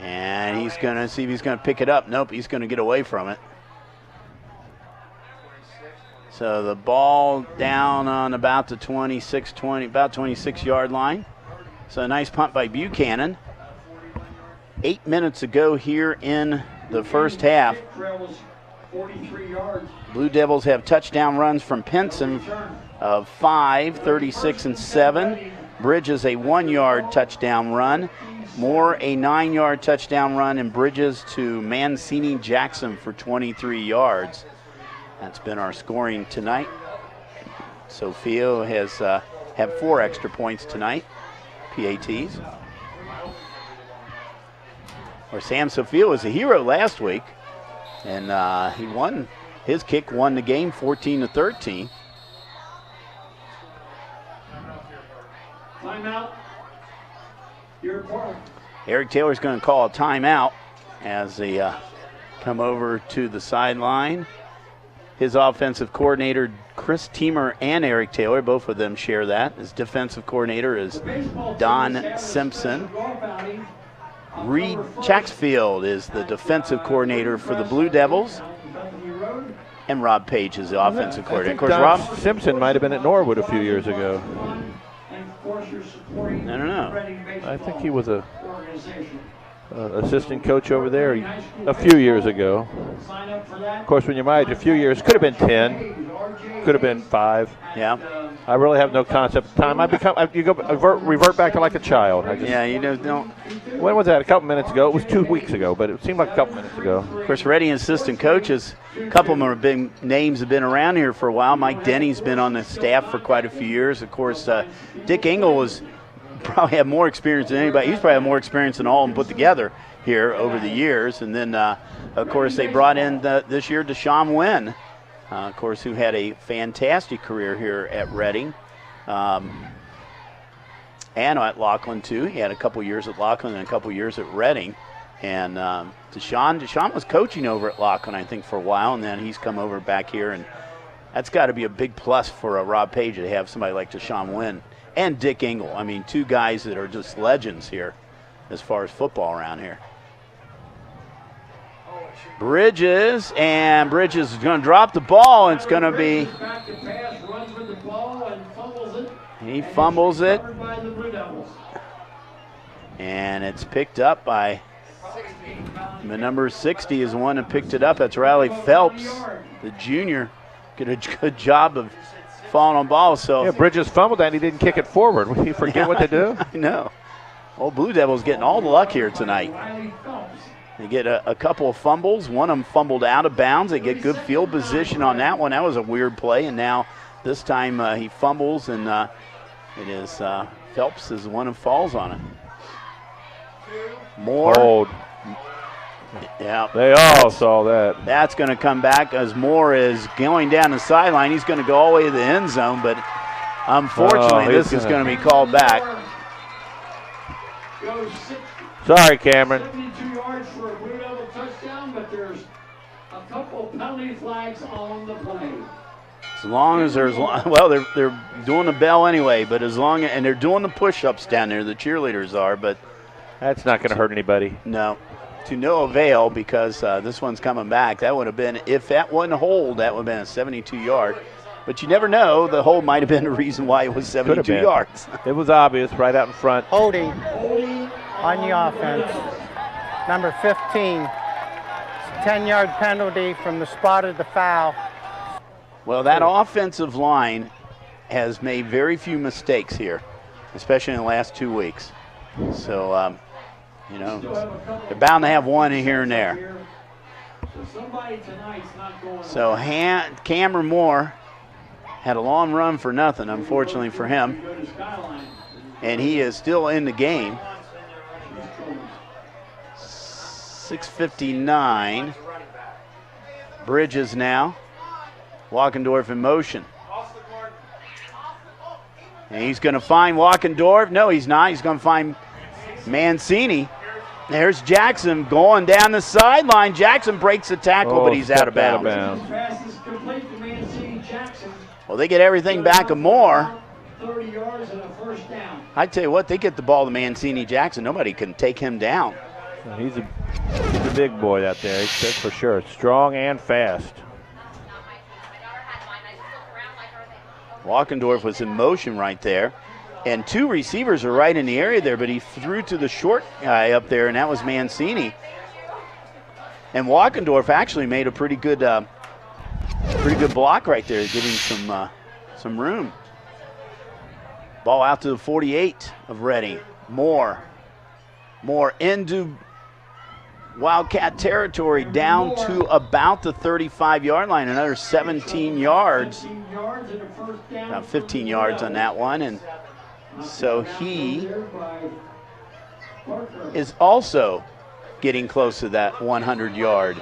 And he's going to see if he's going to pick it up. Nope, he's going to get away from it. So the ball down on about the 26-yard line. So a nice punt by Buchanan. 8 minutes ago here in the first half. Blue Devils have touchdown runs from Pinson of 5, 36 and 7. Bridges a 1-yard touchdown run. Moore a 9-yard touchdown run, and Bridges to Mancini Jackson for 23 yards. That's been our scoring tonight. Sophia has had 4 extra points tonight, PATs. Or Sam Sophia was a hero last week, and he won. His kick won the game 14-13. Timeout. Your part. Eric Taylor's going to call a timeout as they come over to the sideline. His offensive coordinator, Chris Teamer, and Eric Taylor, both of them share that. His defensive coordinator is Don Simpson. Reed Chaxfield is the defensive coordinator for the Blue Devils. And Rob Page is the offensive coordinator. Of course, Don Rob Simpson might have been at Norwood a few years ago. I don't know. I think he was a assistant coach over there a few years ago. Of course, when you're my age, a few years, could have been 10, could have been 5. Yeah. I really have no concept of time. Revert back to like a child. You don't. When was that? A couple minutes ago. It was 2 weeks ago, but it seemed like a couple minutes ago. Of course, Reading assistant coaches, a couple of them have been names have been around here for a while. Mike Denny's been on the staff for quite a few years. Of course, Dick Engel was probably had more experience than anybody. He's probably had more experience than all of them put together here over the years. And then, of course, they brought in this year Deshaun Wynn, of course, who had a fantastic career here at Reading. And at Laughlin, too. He had a couple years at Laughlin and a couple years at Reading. And Deshaun was coaching over at Laughlin, I think, for a while, and then he's come over back here. And that's got to be a big plus for Rob Page to have somebody like Deshaun Wynn and Dick Engle. I mean, two guys that are just legends here as far as football around here. Bridges is going to drop the ball, and it's going to be. He fumbles it. And it's picked up by the number 60 is the one that picked it up. That's Riley Phelps, the junior. Did a good job of falling on ball. So yeah, Bridges fumbled that and he didn't kick it forward. Would he forget what to do? I know. Old Blue Devils getting all the luck here tonight. They get a couple of fumbles. One of them fumbled out of bounds. They get good field position on that one. That was a weird play. And now this time he fumbles, and it is Phelps is the one who falls on it. Moore. Hold. Yeah. They all saw that. That's going to come back as Moore is going down the sideline. He's going to go all the way to the end zone, but unfortunately this is going to be called back. Sorry, Cameron. 72 yards for a Blue Devil touchdown, but there's a couple penalty flags on the play. As long as there's, well, they're doing the bell anyway, but as long, and they're doing the push-ups down there, the cheerleaders are, but that's not going to hurt anybody. No, to no avail, because this one's coming back. That would have been, if that wasn't a hold, that would have been a 72-yard. But you never know. The hold might have been the reason why it was 72 yards. It was obvious right out in front. Holding on the offense. Number 15. 10-yard penalty from the spot of the foul. Well, that offensive line has made very few mistakes here, especially in the last 2 weeks. So, you know, they're bound to have one here and there. So Cameron Moore had a long run for nothing, unfortunately for him. And he is still in the game. 6:59. Bridges now. Walkendorf in motion. And he's going to find Walkendorf. No, he's not. He's going to find Mancini. There's Jackson going down the sideline. Jackson breaks the tackle, but he's out of bounds. Well, they get everything back of Moore. 30 yards and a first down. I tell you what, they get the ball to Mancini Jackson. Nobody can take him down. He's a big boy out there, that's for sure. Strong and fast. Walkendorf was in motion right there. And two receivers are right in the area there, but he threw to the short guy up there, and that was Mancini. And Walkendorf actually made a pretty good block right there, giving some room. Ball out to the 48 of Reading. Moore into Wildcat territory, down to about the 35-yard line. Another 17 yards. About 15 yards on that one. And so he is also getting close to that 100-yard.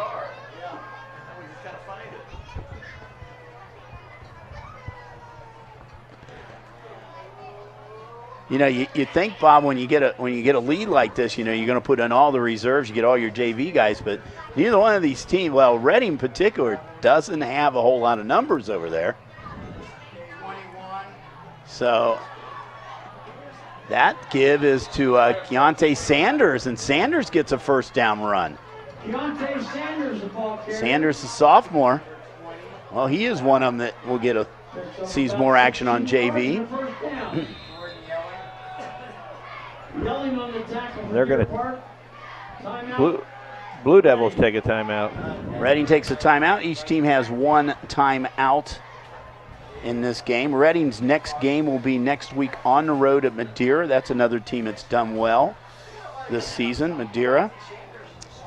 You know, you think, Bob, when you get a lead like this, you know, you're going to put in all the reserves, you get all your JV guys, but neither one of these teams, well, Reading in particular, doesn't have a whole lot of numbers over there. So that give is to Keontae Sanders, and Sanders gets a first down run. Keontae Sanders, the ball carrier. Sanders, the sophomore. Well, he is one of them that will sees more action on JV. They're going to Blue Devils take a timeout. Reading takes a timeout. Each team has one timeout in this game. Reading's next game will be next week on the road at Madeira. That's another team that's done well this season, Madeira.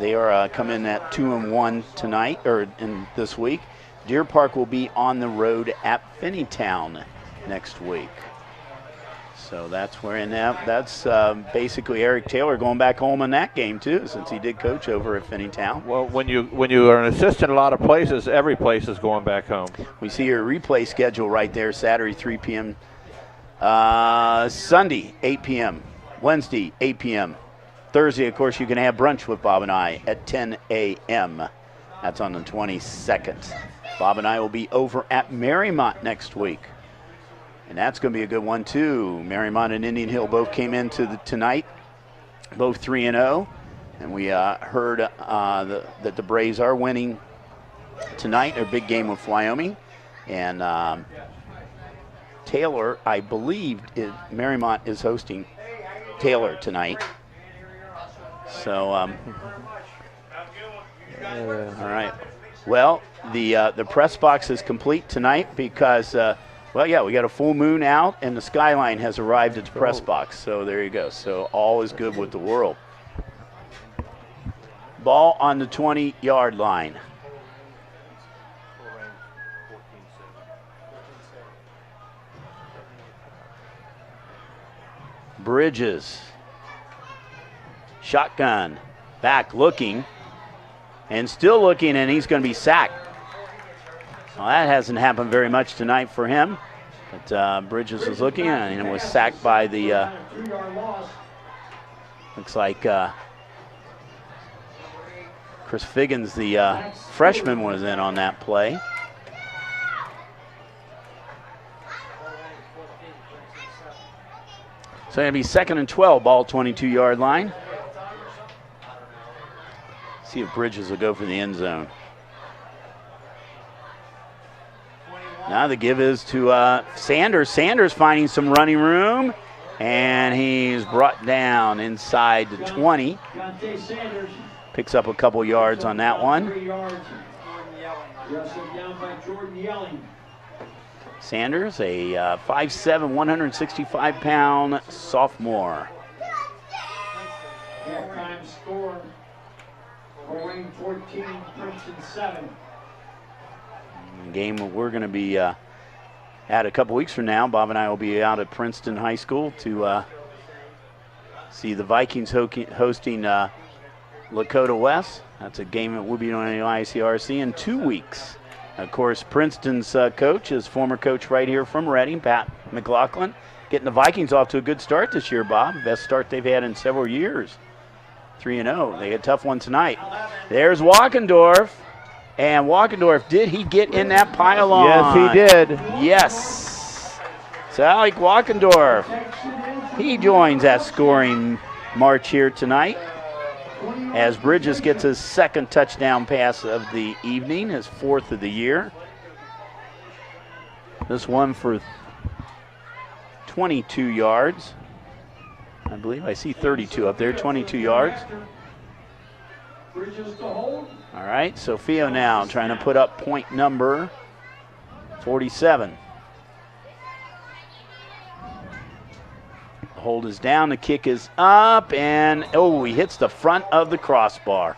They are coming at 2-1 tonight, or in this week. Deer Park will be on the road at Finneytown next week. So that's where, and that's basically Eric Taylor going back home in that game too, since he did coach over at Finneytown. Well, when you are an assistant a lot of places, every place is going back home. We see your replay schedule right there: Saturday 3 p.m., Sunday 8 p.m., Wednesday 8 p.m., Thursday, of course, you can have brunch with Bob and I at 10 a.m. That's on the 22nd. Bob and I will be over at Marymount next week. And that's going to be a good one, too. Marymount and Indian Hill both came into tonight, both 3-0. And we heard that the Braves are winning tonight, their big game with Wyoming. And Taylor, I believe, Marymount is hosting Taylor tonight. So, all right. Well, the press box is complete tonight because, well, yeah, we got a full moon out and the skyline has arrived at the press box. So there you go. So all is good with the world. Ball on the 20-yard line. Bridges. Shotgun. Back looking. And still looking, and he's going to be sacked. Well, that hasn't happened very much tonight for him. But Bridges was looking, and was sacked by the, looks like Chris Figgins, the freshman, was in on that play. So it'll be 2nd and 12, ball 22-yard line. See if Bridges will go for the end zone. Now the give is to Sanders. Sanders finding some running room, and he's brought down inside the 20. Picks up a couple yards on that one. Sanders, a 5'7", 165-pound sophomore. Halftime score. Wayne 14, Princeton 7. Game we're going to be at a couple weeks from now. Bob and I will be out at Princeton High School to see the Vikings hosting Lakota West. That's a game that will be on the ICRC in 2 weeks. Of course, Princeton's coach is former coach right here from Reading, Pat McLaughlin, getting the Vikings off to a good start this year, Bob. Best start they've had in several years. 3-0. They had a tough one tonight. There's Walkendorf. And Walkendorf, did he get in that pylon? Yes, he did. Yes. So Alec Walkendorf, he joins that scoring march here tonight as Bridges gets his 2nd touchdown pass of the evening, his 4th of the year. This one for 22 yards. I believe I see 32 up there, 22 yards. All right, Sofio now trying to put up point number 47. The hold is down, the kick is up, and oh, he hits the front of the crossbar.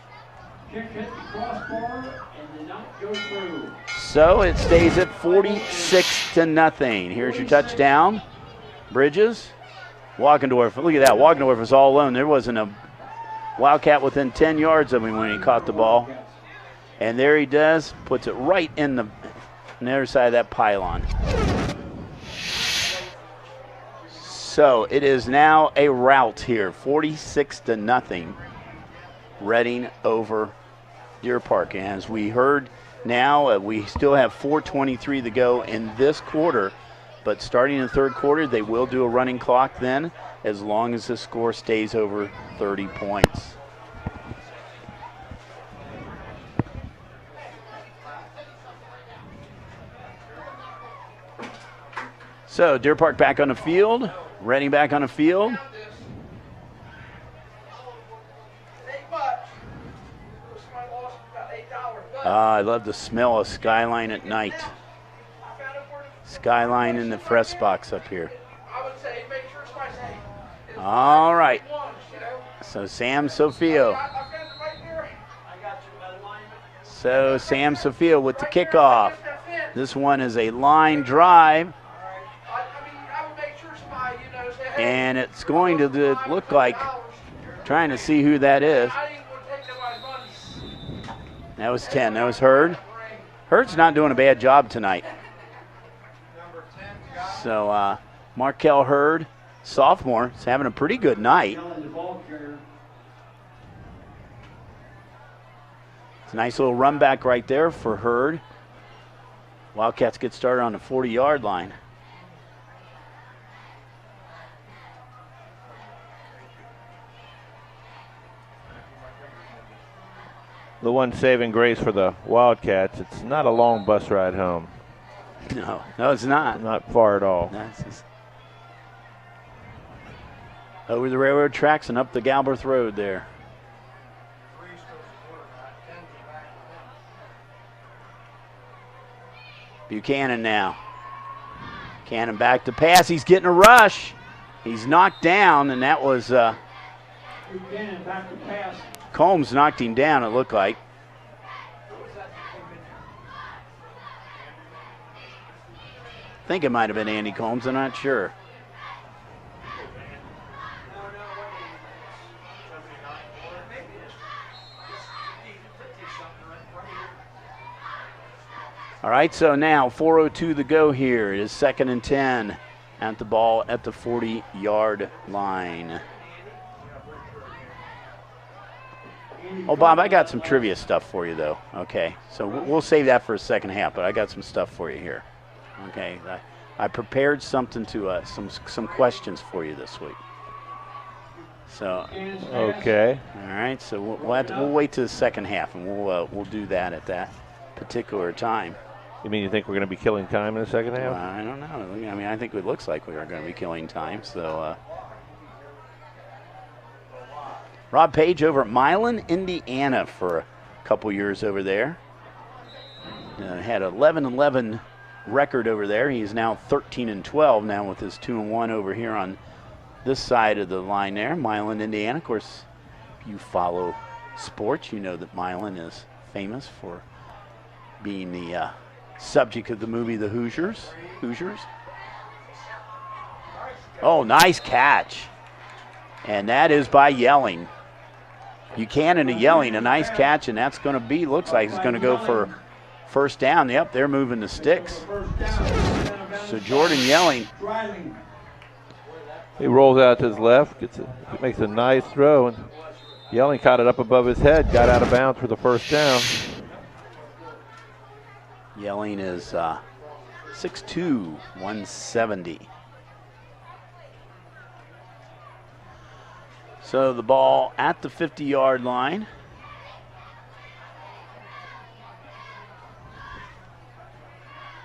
Kick hit the crossbar and did not go through. So it stays at 46-0. Here's your touchdown. Bridges. Walkendorf, look at that. Walkendorf was all alone. There wasn't a Wildcat within 10 yards of him when he caught the ball. And there he does, puts it right in the other side of that pylon. So it is now a rout here, 46-0. Reading over Deer Park. And as we heard now, we still have 4:23 to go in this quarter. But starting in the 3rd quarter, they will do a running clock then, as long as the score stays over 30 points. So Deer Park back on the field, Reading back on the field. I love the smell of Skyline at night. Skyline in the press box up here. All right. So Sam Sofio. So Sam Sofio with the kickoff. This one is a line drive. And it's going to look like, trying to see who that is. That was 10. That was Hurd. Hurd's not doing a bad job tonight. So Markel Hurd, sophomore, is having a pretty good night. It's a nice little run back right there for Hurd. Wildcats get started on the 40-yard line. The one saving grace for the Wildcats, it's not a long bus ride home. No, it's not. Not far at all. That's just over the railroad tracks and up the Galbraith Road there. Buchanan now. Cannon back to pass. He's getting a rush. He's knocked down, and that was Buchanan back to pass. Combs knocked him down, it looked like. I think it might have been Andy Combs, I'm not sure. All right, so now 4:02 to go here. It is 2nd and 10 at the ball at the 40-yard line. Oh, Bob, I got some trivia stuff for you, though. Okay, so we'll save that for a second half, but I got some stuff for you here. Okay, I prepared something to some questions for you this week. So, okay. All right, so we'll wait to the second half, and we'll do that at that particular time. You mean you think we're going to be killing time in the second half? I don't know. I mean, I think it looks like we are going to be killing time. So, Rob Page over at Milan, Indiana for a couple years over there. Had an 11-11 record over there. He's now 13-12 now with his 2-1 over here on this side of the line there. Milan, Indiana. Of course, if you follow sports, you know that Milan is famous for being the subject of the movie The Hoosiers. Oh, nice catch. And that is by Yelling. Buchanan to Yelling, a nice catch, and that's going to be, looks like it's going to go for first down. Yep, they're moving the sticks. So Jordan Yelling. He rolls out to his left, makes a nice throw, and Yelling caught it up above his head, got out of bounds for the first down. Yelling is 6'2", 170. So the ball at the 50-yard line.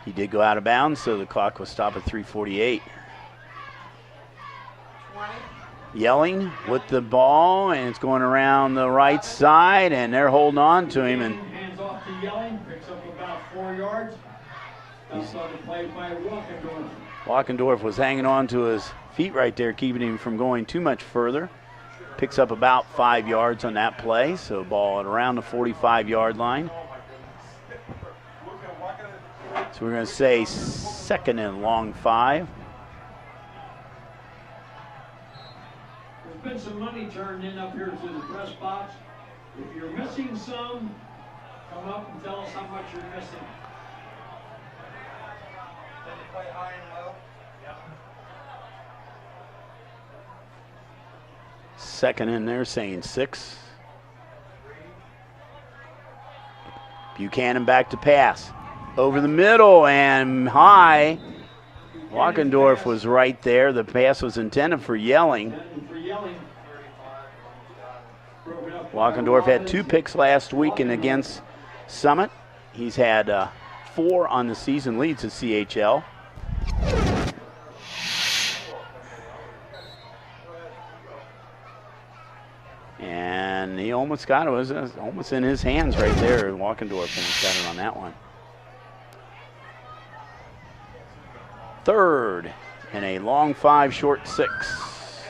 He did go out of bounds, so the clock will stop at 3:48. Yelling with the ball, and it's going around the right side, and they're holding on to him. And hands off to Yelling, picks up about 4 yards. That's on the play by Walkendorf. Walkendorf was hanging on to his feet right there, keeping him from going too much further. Picks up about 5 yards on that play, so ball at around the 45-yard line. So we're going to say 2nd and long 5. There's been some money turned in up here to the press box. If you're missing some, come up and tell us how much you're missing. Did you play high and low? Yeah. 2nd in there, saying 6. Buchanan back to pass. Over the middle and high. Walkendorf was right there. The pass was intended for Yelling. Walkendorf had 2 picks last week and against Summit. He's had 4 on the season, leads at CHL. And he almost got it. It was almost in his hands right there. Walkendorf almost got it on that one. 3rd and a long 5, short 6.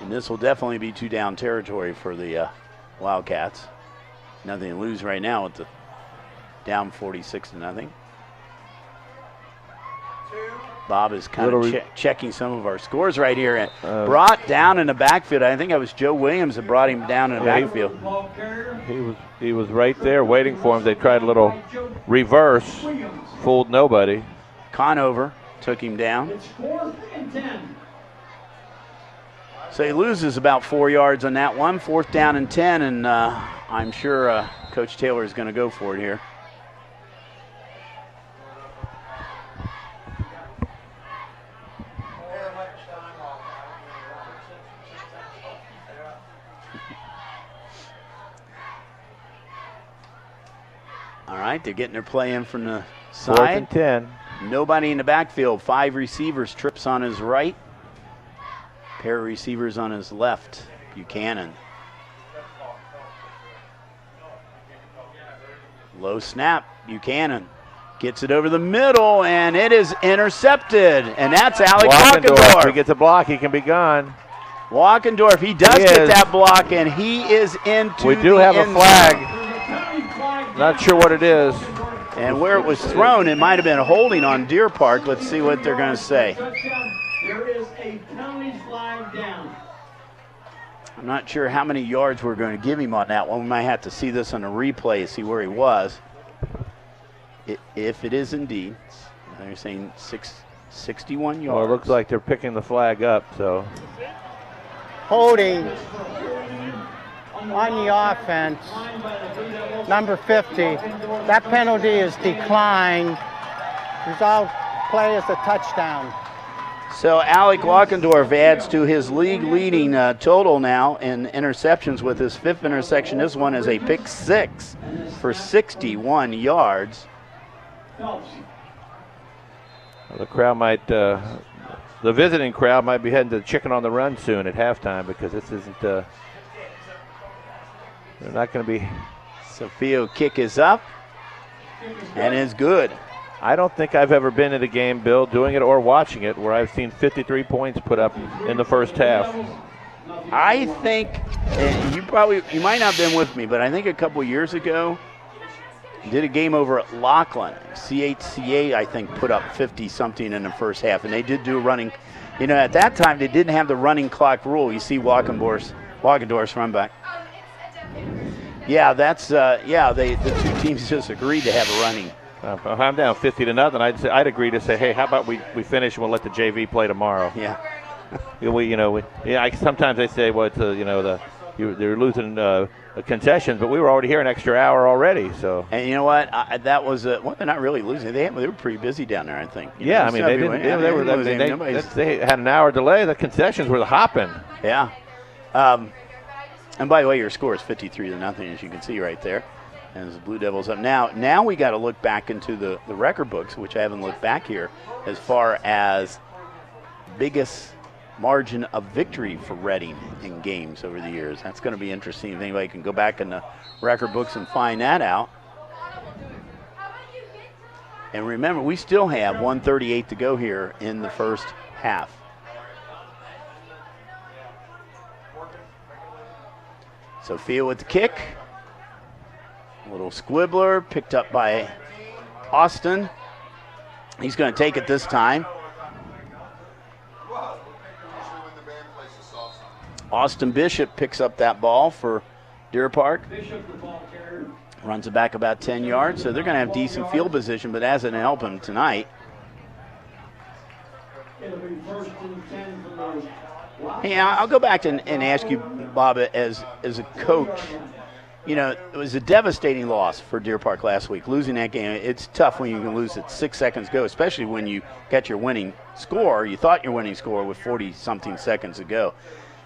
And this will definitely be 2-down territory for the Wildcats. Nothing to lose right now with the down 46-0. Bob is kind of checking some of our scores right here. And brought down in the backfield. I think it was Joe Williams that brought him down in the backfield. He was right there waiting for him. They tried a little reverse, fooled nobody. Conover took him down. It's 4th and 10. So he loses about 4 yards on that one. 4th down and 10, and I'm sure Coach Taylor is going to go for it here. right, they're getting their play in from the 4th side. and 10. Nobody in the backfield. 5 receivers. Trips on his right. Pair of receivers on his left. Buchanan. Low snap. Buchanan gets it over the middle, and it is intercepted. And that's Alec Walkendorf. If he gets a block, he can be gone. Walkendorf, he does get that block, and he is into We do have a end flag. zone. Not sure what it is. And where it was thrown, it might have been a holding on Deer Park. Let's see what they're going to say. There is a penalty flag down. I'm not sure how many yards we're going to give him on that one. We might have to see this on a replay to see where he was. If it is indeed, they're saying 61 yards. Well, it looks like they're picking the flag up, so. Holding on the offense, number 50. That penalty is declined. Result play is a touchdown. So Alec Walkendorf adds to his league-leading total now in interceptions with his 5th interception. This one is a pick 6 for 61 yards. The crowd might, the visiting crowd might be heading to the Chicken on the Run soon at halftime because this isn't, they're not going to be. Sophia kick is up and is good. I don't think I've ever been at a game, Bill, doing it or watching it, where I've seen 53 points put up in the first half. I think, and you might not have been with me, but I think a couple years ago, did a game over at Laughlin. CHCA, I think, put up 50-something in the first half, and they did do a running. You know, at that time, they didn't have the running clock rule. You see Walkendorf's run back. Yeah, that's, the two teams just agreed to have a running. If I'm down 50-0, I'd agree to say, hey, how about we finish and we'll let the JV play tomorrow. Yeah. Sometimes they say, well, they're losing concessions, but we were already here an extra hour already. So. And you know what? That was well, they're not really losing. They were pretty busy down there, I think. Yeah, I mean they didn't. They had an hour delay. The concessions were hopping. Yeah. And by the way, your score is 53-0, as you can see right there. And the Blue Devils up now. We got to look back into the record books, which I haven't looked back here, as far as biggest margin of victory for Reading in games over the years. That's going to be interesting if anybody can go back in the record books and find that out. And remember, we still have 1:38 to go here in the first half. Sophia with the kick. A little squibbler picked up by Austin. He's going to take it this time. Austin Bishop picks up that ball for Deer Park. Runs it back about 10 yards, so they're going to have decent field position, but that doesn't help him tonight. Hey, I'll go back and ask you, Bob, as a coach, you know, it was a devastating loss for Deer Park last week. Losing that game, it's tough when you can lose it 6 seconds ago, especially when you got your winning score. You thought your winning score with 40-something seconds to go.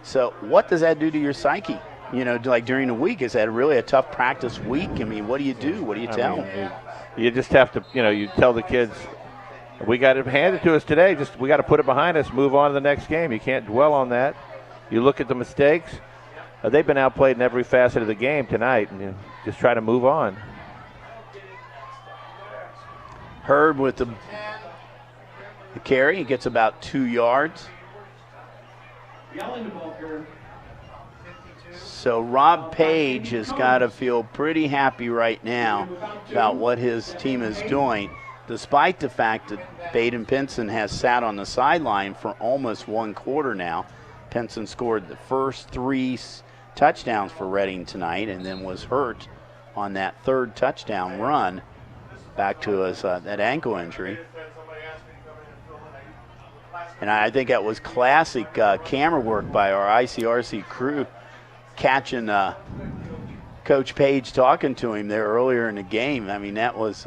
So what does that do to your psyche? You know, like during the week, is that really a tough practice week? I mean, what do you do? What do you tell them? You just have to, you tell the kids, we got it handed to us today. We got to put it behind us, move on to the next game. You can't dwell on that. You look at the mistakes. They've been outplayed in every facet of the game tonight, and you just try to move on. Herb with the carry. He gets about 2 yards. So Rob Page has got to feel pretty happy right now about what his team is doing, despite the fact that Baden Pinson has sat on the sideline for almost 1 quarter now. Pinson scored the first 3 touchdowns for Reading tonight and then was hurt on that 3rd touchdown run back to that ankle injury. And I think that was classic camera work by our ICRC crew, catching Coach Page talking to him there earlier in the game. I mean, that was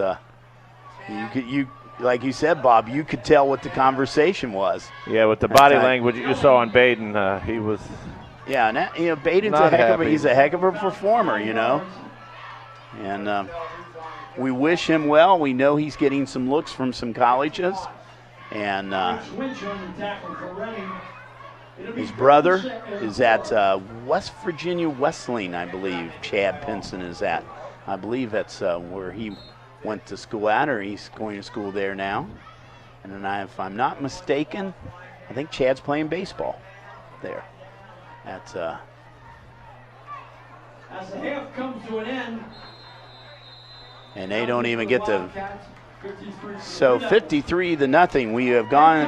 you like you said, Bob, you could tell what the conversation was. Yeah, with the body language you saw on Baden, he was. Yeah, and Baden's he's a heck of a performer, And we wish him well. We know he's getting some looks from some colleges. And his brother is at West Virginia Wesleyan, I believe. Chad Pinson is at. I believe that's where he went to school at, or he's going to school there now. And then if I'm not mistaken, I think Chad's playing baseball there. That's as the half comes to an end. And they don't even get to. So 53-0.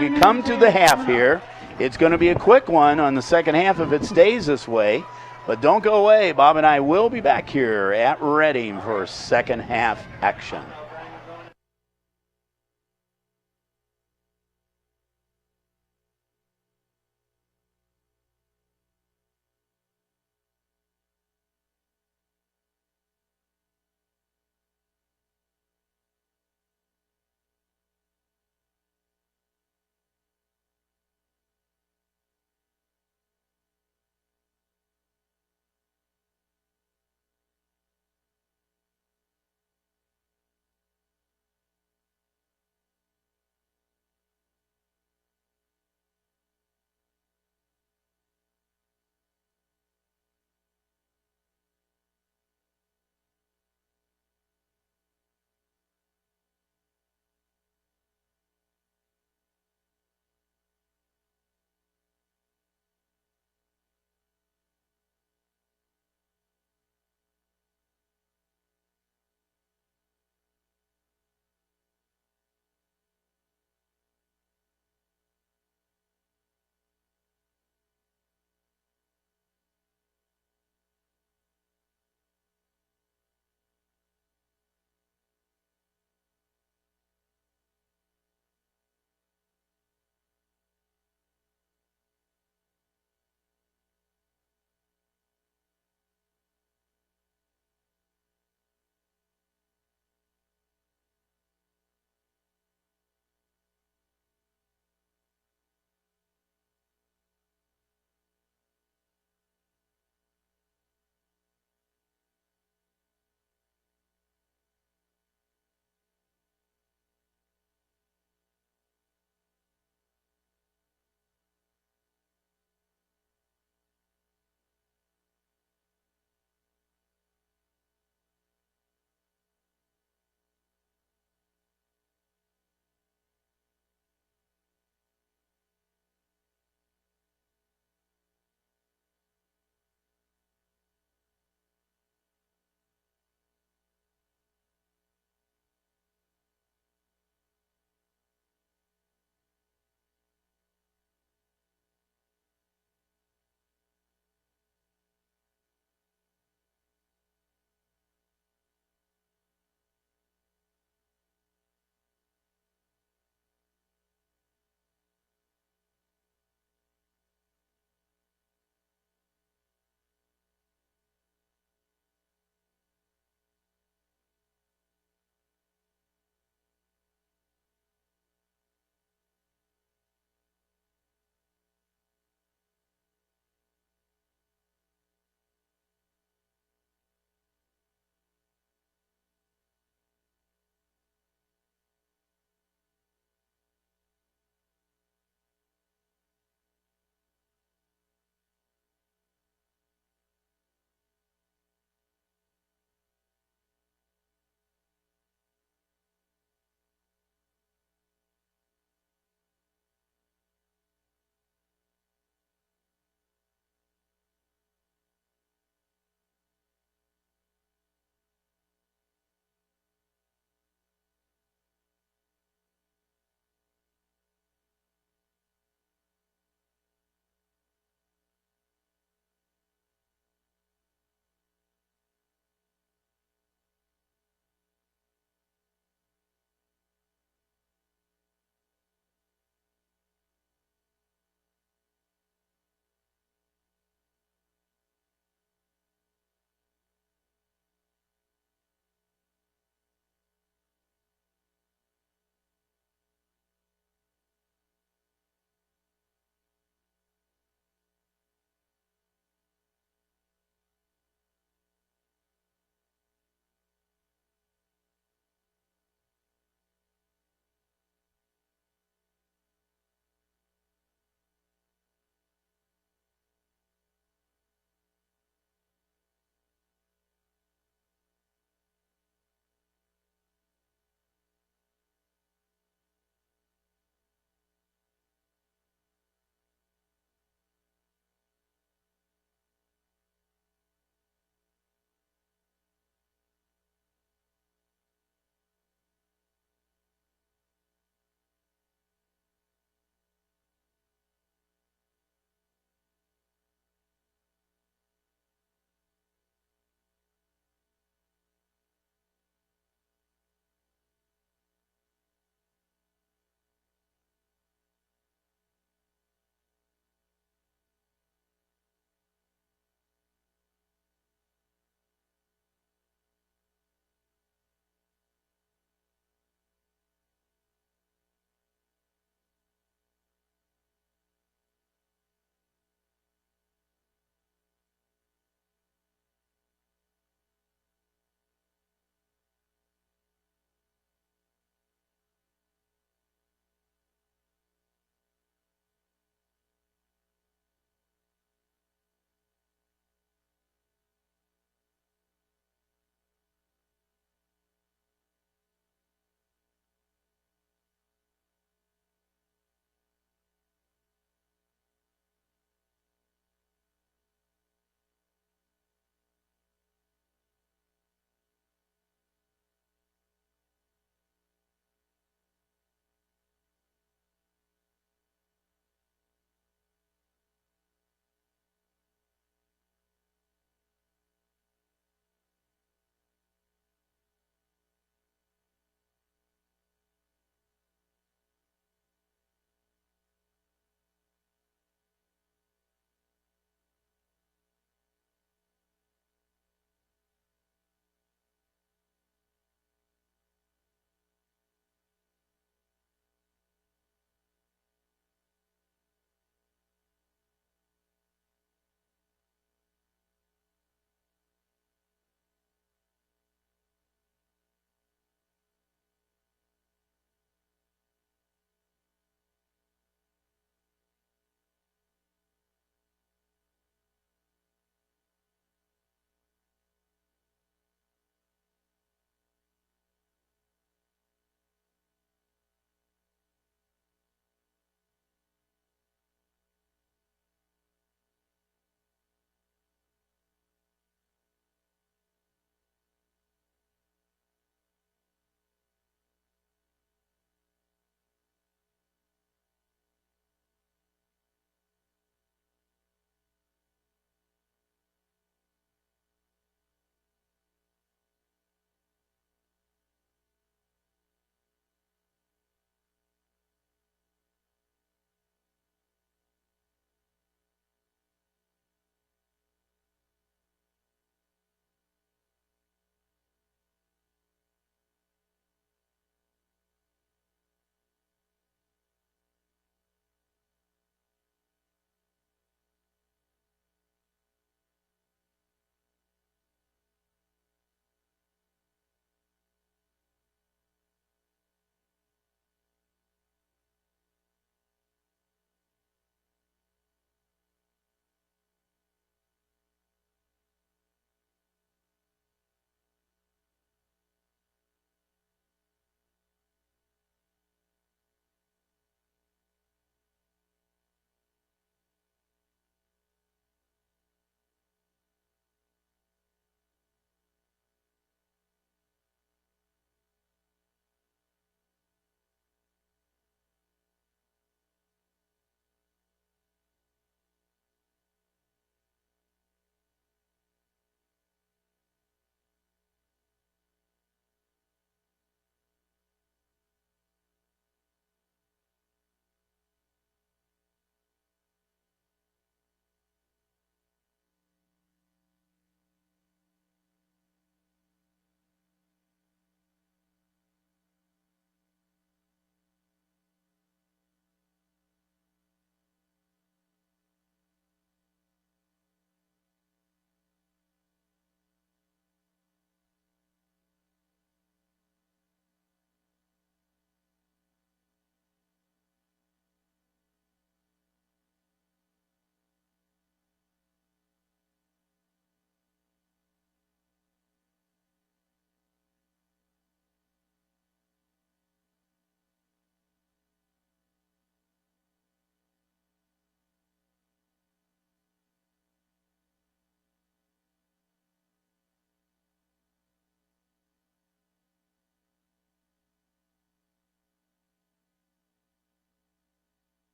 We come to the half here. It's going to be a quick one on the second half if it stays this way. But don't go away. Bob and I will be back here at Reading for second half action.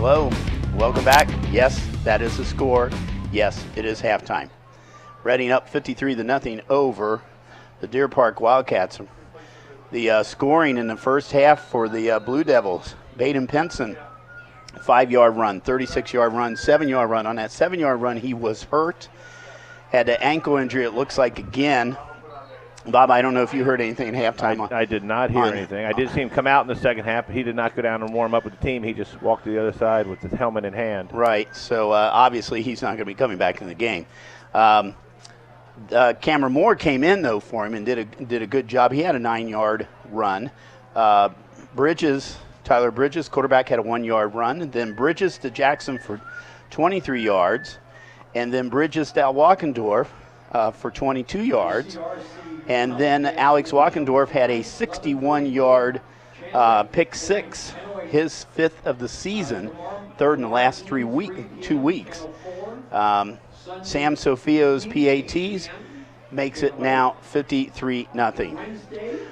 Hello, welcome back. Yes, that is the score. Yes, it is halftime. Reading up 53-0 over the Deer Park Wildcats. The scoring in the first half for the Blue Devils, Baden Penson, 5-yard run, 36-yard run, 7-yard run. On that 7-yard run, he was hurt, had an ankle injury, it looks like, again. Bob, I don't know if you heard anything at halftime. I did not hear anything. I did see him come out in the second half, but he did not go down and warm up with the team. He just walked to the other side with his helmet in hand. Right, so obviously he's not going to be coming back in the game. Cameron Moore came in, though, for him and did a good job. He had a 9-yard run. Tyler Bridges, quarterback, had a 1-yard run. And then Bridges to Jackson for 23 yards. And then Bridges to Al Walkendorf for 22 yards. And then Alex Walkendorf had a 61-yard pick six, his 5th of the season, 3rd in the last 2 weeks. Sam Sofio's PATs makes it now 53-0.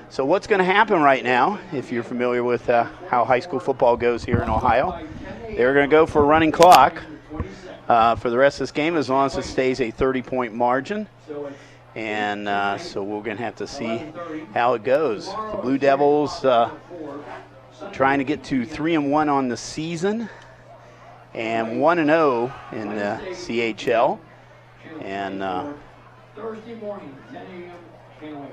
So what's going to happen right now, if you're familiar with how high school football goes here in Ohio, they're going to go for a running clock for the rest of this game as long as it stays a 30-point margin. And so we're going to have to see how it goes. The Blue Devils trying to get to 3-1 on the season and 1-0 in the CHL. And Thursday morning, 10 a.m. Can't wait.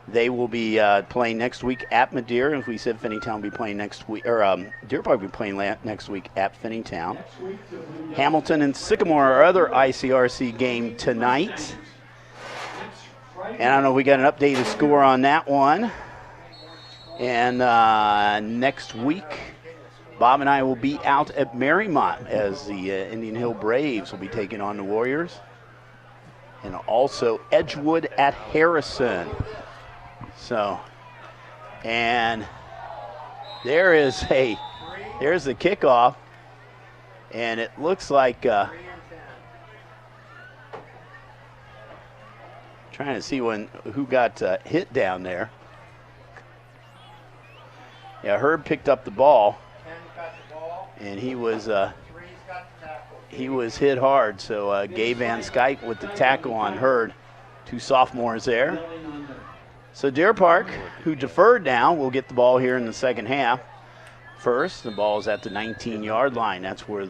They will be playing next week at Madeira. As we said, Finneytown will be playing next week, or Deer Park will be playing next week at Finneytown. Hamilton and Sycamore, our other ICRC game tonight. And I don't know if we got an updated score on that one. And next week, Bob and I will be out at Marymount as the Indian Hill Braves will be taking on the Warriors. And also Edgewood at Harrison. So, and there's the kickoff. And it looks like, trying to see who got hit down there. Yeah, Herb picked up the ball. And he was hit hard, so Gabe Van Skyke with the tackle on Hurd. 2 sophomores there. So Deer Park, who deferred now, will get the ball here in the second half. First, the ball is at the 19-yard line. That's where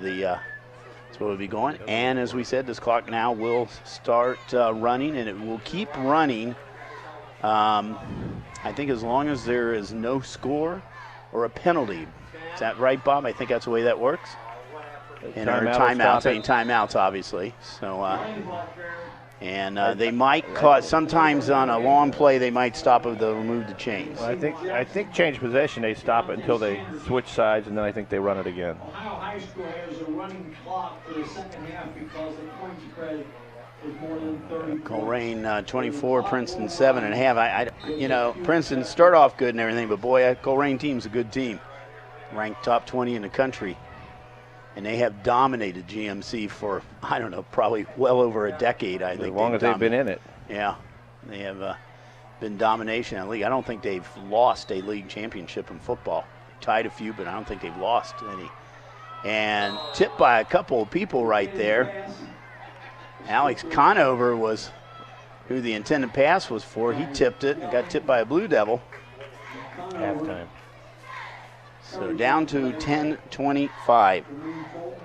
we'll be going. And as we said, this clock now will start running, and it will keep running. I think as long as there is no score or a penalty. Is that right, Bob? I think that's the way that works. And our timeouts, obviously. So, and they might cause, sometimes on a long play, they might stop it. They'll remove the chains. Well, I think change possession, they stop it until they switch sides, and then I think they run it again. Ohio High School has a running clock for the second half because the point spread is more than 30. Coleraine 24, Princeton 7.5. Princeton start off good and everything, but boy, that Coleraine team's a good team. Ranked top 20 in the country. And they have dominated GMC for, I don't know, probably well over a decade, I think. As long as they've been in it. Yeah, they have been domination in the league. I don't think they've lost a league championship in football. They tied a few, but I don't think they've lost any. And tipped by a couple of people right there. Alex Conover was who the intended pass was for. He tipped it and got tipped by a Blue Devil. Halftime. So down to 10:25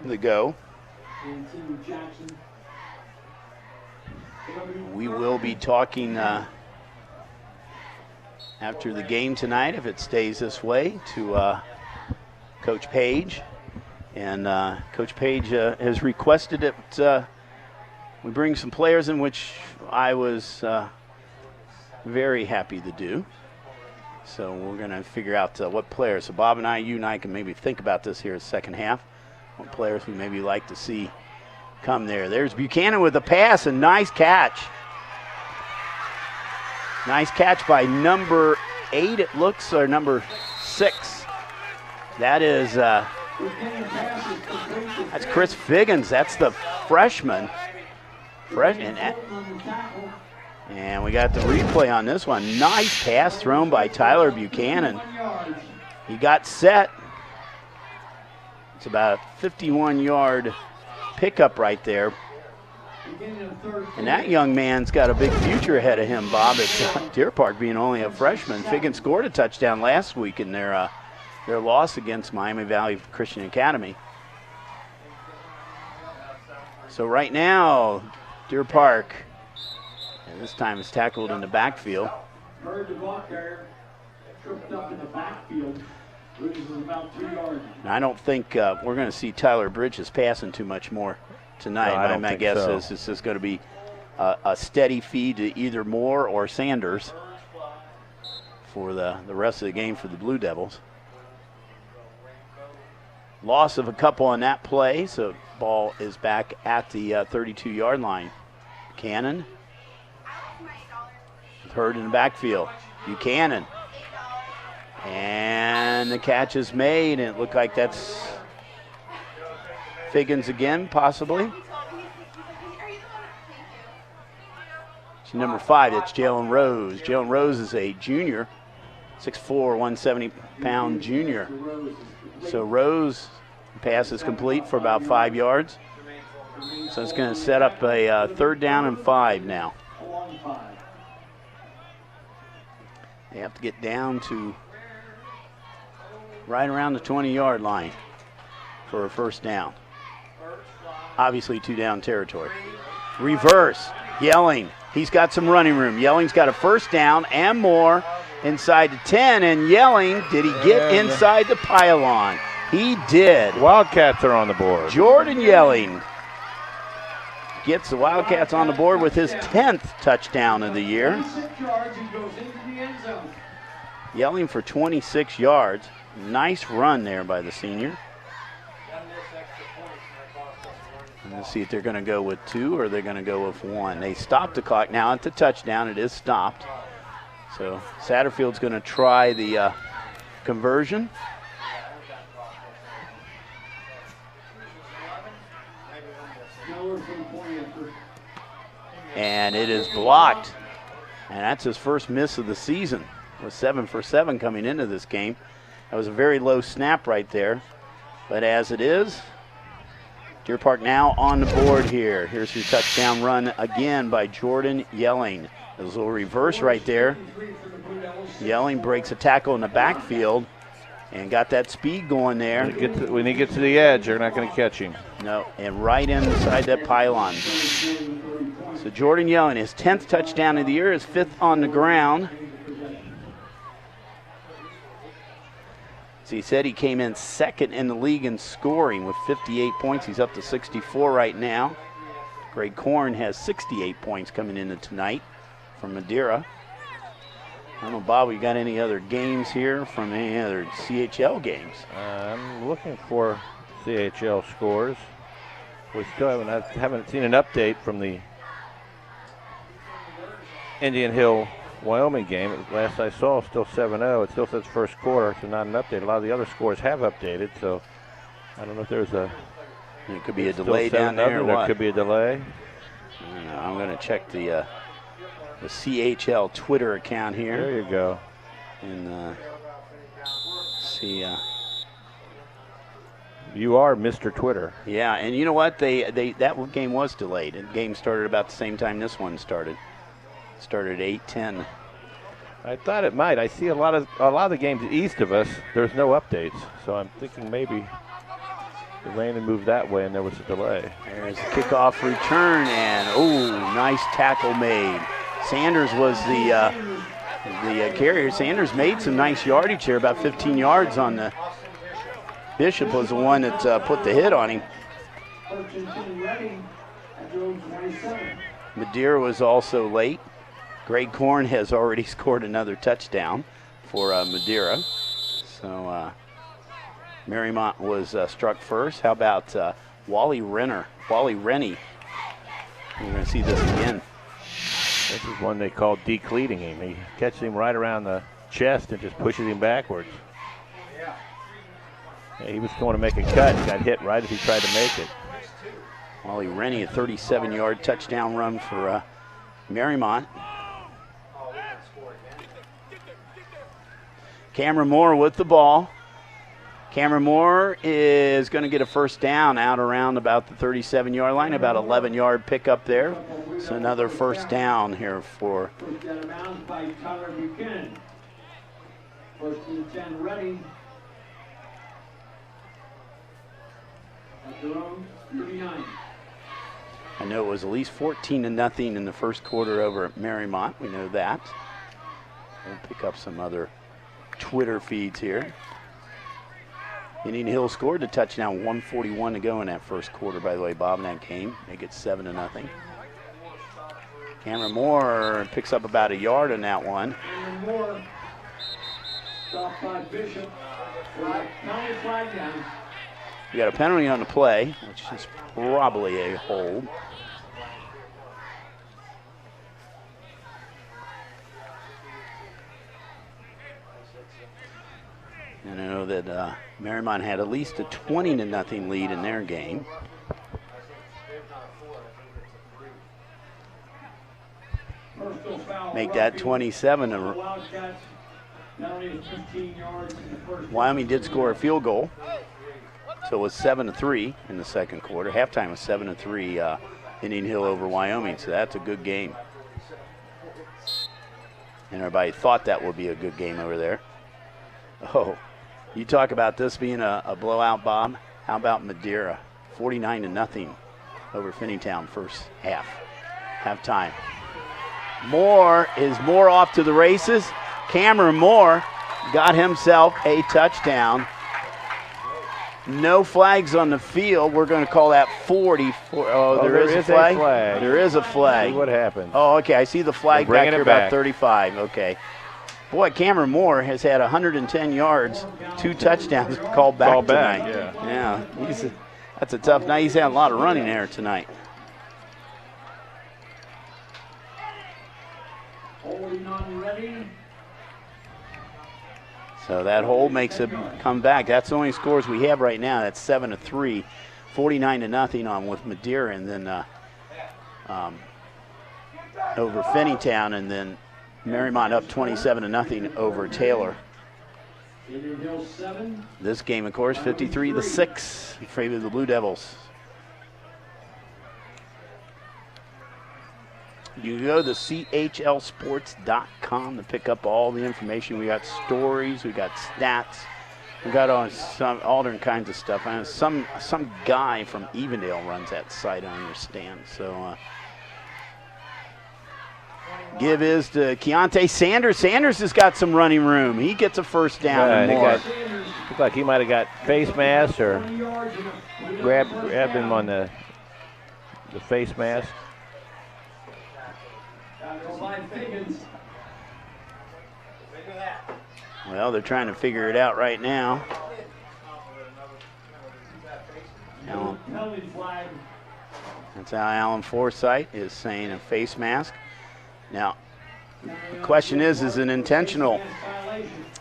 to go. We will be talking after the game tonight, if it stays this way, to Coach Page. And Coach Page has requested that we bring some players in, which I was very happy to do. So we're going to figure out what players. So Bob and you and I can maybe think about this here in the second half. What players we maybe like to see come there. There's Buchanan with a pass, and nice catch. Nice catch by number 8, it looks, or number 6. That is, that's Chris Figgins. That's the freshman. And we got the replay on this one. Nice pass thrown by Tyler Buchanan. He got set. It's about a 51-yard pickup right there. And that young man's got a big future ahead of him, Bob, at Deer Park, being only a freshman. Figgins scored a touchdown last week in their loss against Miami Valley Christian Academy. So right now, Deer Park, and this time is tackled in the backfield. Heard the ball carrier tripped up in the backfield. Bridges is about 3 yards. Now, I don't think we're going to see Tyler Bridges passing too much more tonight. No, I don't my think guess so. is this is going to be a steady feed to either Moore or Sanders for the rest of the game for the Blue Devils. Loss of a couple on that play, so ball is back at the 32-yard line. Buchanan. Hurd in the backfield. Buchanan. And the catch is made, and it looked like that's Figgins again, possibly. It's number 5, that's Jalen Rose. Jalen Rose is a junior, 6'4", 170-pound junior. So Rose pass is complete for about 5 yards. So it's going to set up a 3rd down and 5 now. They have to get down to right around the 20-yard line for a 1st down. Obviously 2-down territory. Reverse, Yelling. He's got some running room. Yelling's got a 1st down and more inside the 10. And Yelling, did he get inside the pylon? He did. Wildcats are on the board. Jordan Yelling gets the Wildcats on the board with his 10th touchdown of the year. 26 yards, he goes into the end zone. Yelling for 26 yards. Nice run there by the senior. Let's see if they're going to go with 2 or they're going to go with 1. They stopped the clock now at the touchdown. It is stopped. So Satterfield's going to try the conversion. And it is blocked. And that's his first miss of the season. Was 7 for 7 coming into this game. That was a very low snap right there. But as it is, Deer Park now on the board here. Here's your touchdown run again by Jordan Yelling. There's a little reverse right there. Yelling breaks a tackle in the backfield and got that speed going there. When he gets to the edge, they're not going to catch him. No, and right inside that pylon. So Jordan Yelling, his 10th touchdown of the year, his 5th on the ground. So he said he came in 2nd in the league in scoring with 58 points. He's up to 64 right now. Greg Korn has 68 points coming into tonight from Madeira. I don't know, Bob, you got any other games here from any other CHL games? I'm looking for CHL scores. We still haven't seen an update from the Indian Hill Wyoming game. Last I saw, still 7-0. It still says first quarter, so not an update. A lot of the other scores have updated, so I don't know if there's a... It could be a delay down there or There what? could be a delay. I'm going to check the CHL Twitter account here. There you go. And see... You are Mr. Twitter. Yeah, and you know what? That game was delayed. The game started about the same time this one started. It started at 8:10. I thought it might. I see a lot of the games east of us. There's no updates, so I'm thinking maybe the rain had moved that way and there was a delay. There's the kickoff return, and nice tackle made. Sanders was the carrier. Sanders made some nice yardage here, about 15 yards on the. Bishop was the one that put the hit on him. Madeira was also late. Greg Korn has already scored another touchdown for Madeira. So Marymount was struck first. How about Wally Rennie? We're going to see this again. This is one they call decleating him. He catches him right around the chest and just pushes him backwards. Yeah, he was going to make a cut and got hit right as he tried to make it. Wally Rennie, a 37-yard touchdown run for Marymount. Cameron Moore with the ball. Cameron Moore is going to get a first down out around about the 37-yard line, about 11-yard pickup there. So another first down here for. First out of bounds by Tyler Buchanan. First and 10 Reading. At their own 39. I know it was at least 14-0 in the first quarter over at Marymount. We know that. We'll pick up some other Twitter feeds here. Indian Hill scored a touchdown, 1:41 to go in that first quarter, by the way, Bob, in that game. Make it 7-0. Cameron Moore picks up about a yard on that one. Cameron Moore stopped by Bishop. County flag down. We got a penalty on the play, which is probably a hold. And I know that Marymount had at least a 20-0 lead in their game. Make that 27. Wildcats, penalty of 15 yards in the first. Wyoming did score a field goal, so it was 7-3 in the second quarter. Halftime was 7-3 Indian Hill over Wyoming, so that's a good game. And everybody thought that would be a good game over there. Oh, you talk about this being a blowout, Bob. How about Madeira? 49-0 over Finneytown first half. Halftime. Moore off to the races. Cameron Moore got himself a touchdown. No flags on the field. We're going to call that 44. Oh, there is a flag? There is a flag. See what happened. Oh, okay. I see the flag back here about 35. Okay. Boy, Cameron Moore has had 110 yards, 2 touchdowns called back tonight. Yeah, that's a tough night. He's had a lot of running there tonight. Holding on Reading. So that hold makes it come back. That's the only scores we have right now. That's 7-3, 49-0 on with Madeira, and then over Finneytown, and then Marymount up 27-0 over Taylor. Indian Hill 7. This game, of course, 53-6 in favor of the Blue Devils. You can go to chlsports.com to pick up all the information. We got stories, we got stats, we got all different kinds of stuff. I know some guy from Evendale runs that site, I understand. So give is to Keontae Sanders. Sanders has got some running room. He gets a first down and more. Looked like he might have got face mask or grabbed him on the face mask. Well, they're trying to figure it out right now. That's how Alan Forsythe is saying a face mask. Now, the question is it intentional?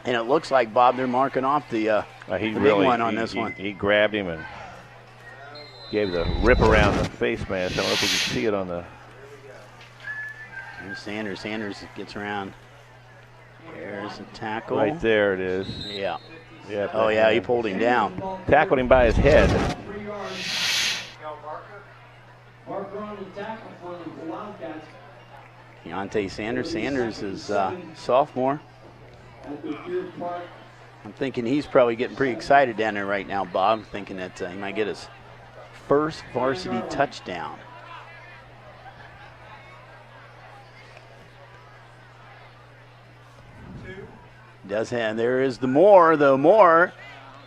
And it looks like, Bob, they're marking off the big one on this one. He grabbed him and gave the rip around the face mask. I don't know if we can see it on the. Here's Sanders. Sanders gets around. There's a tackle. Right there it is. Yeah. Yeah. Oh, yeah, he pulled him down. Tackled him by his head. Marker on the tackle for the Wildcats. Keontae Sanders. Sanders is sophomore. I'm thinking he's probably getting pretty excited down there right now, Bob, thinking that he might get his first varsity touchdown. Does have, there is the Moore, though Moore,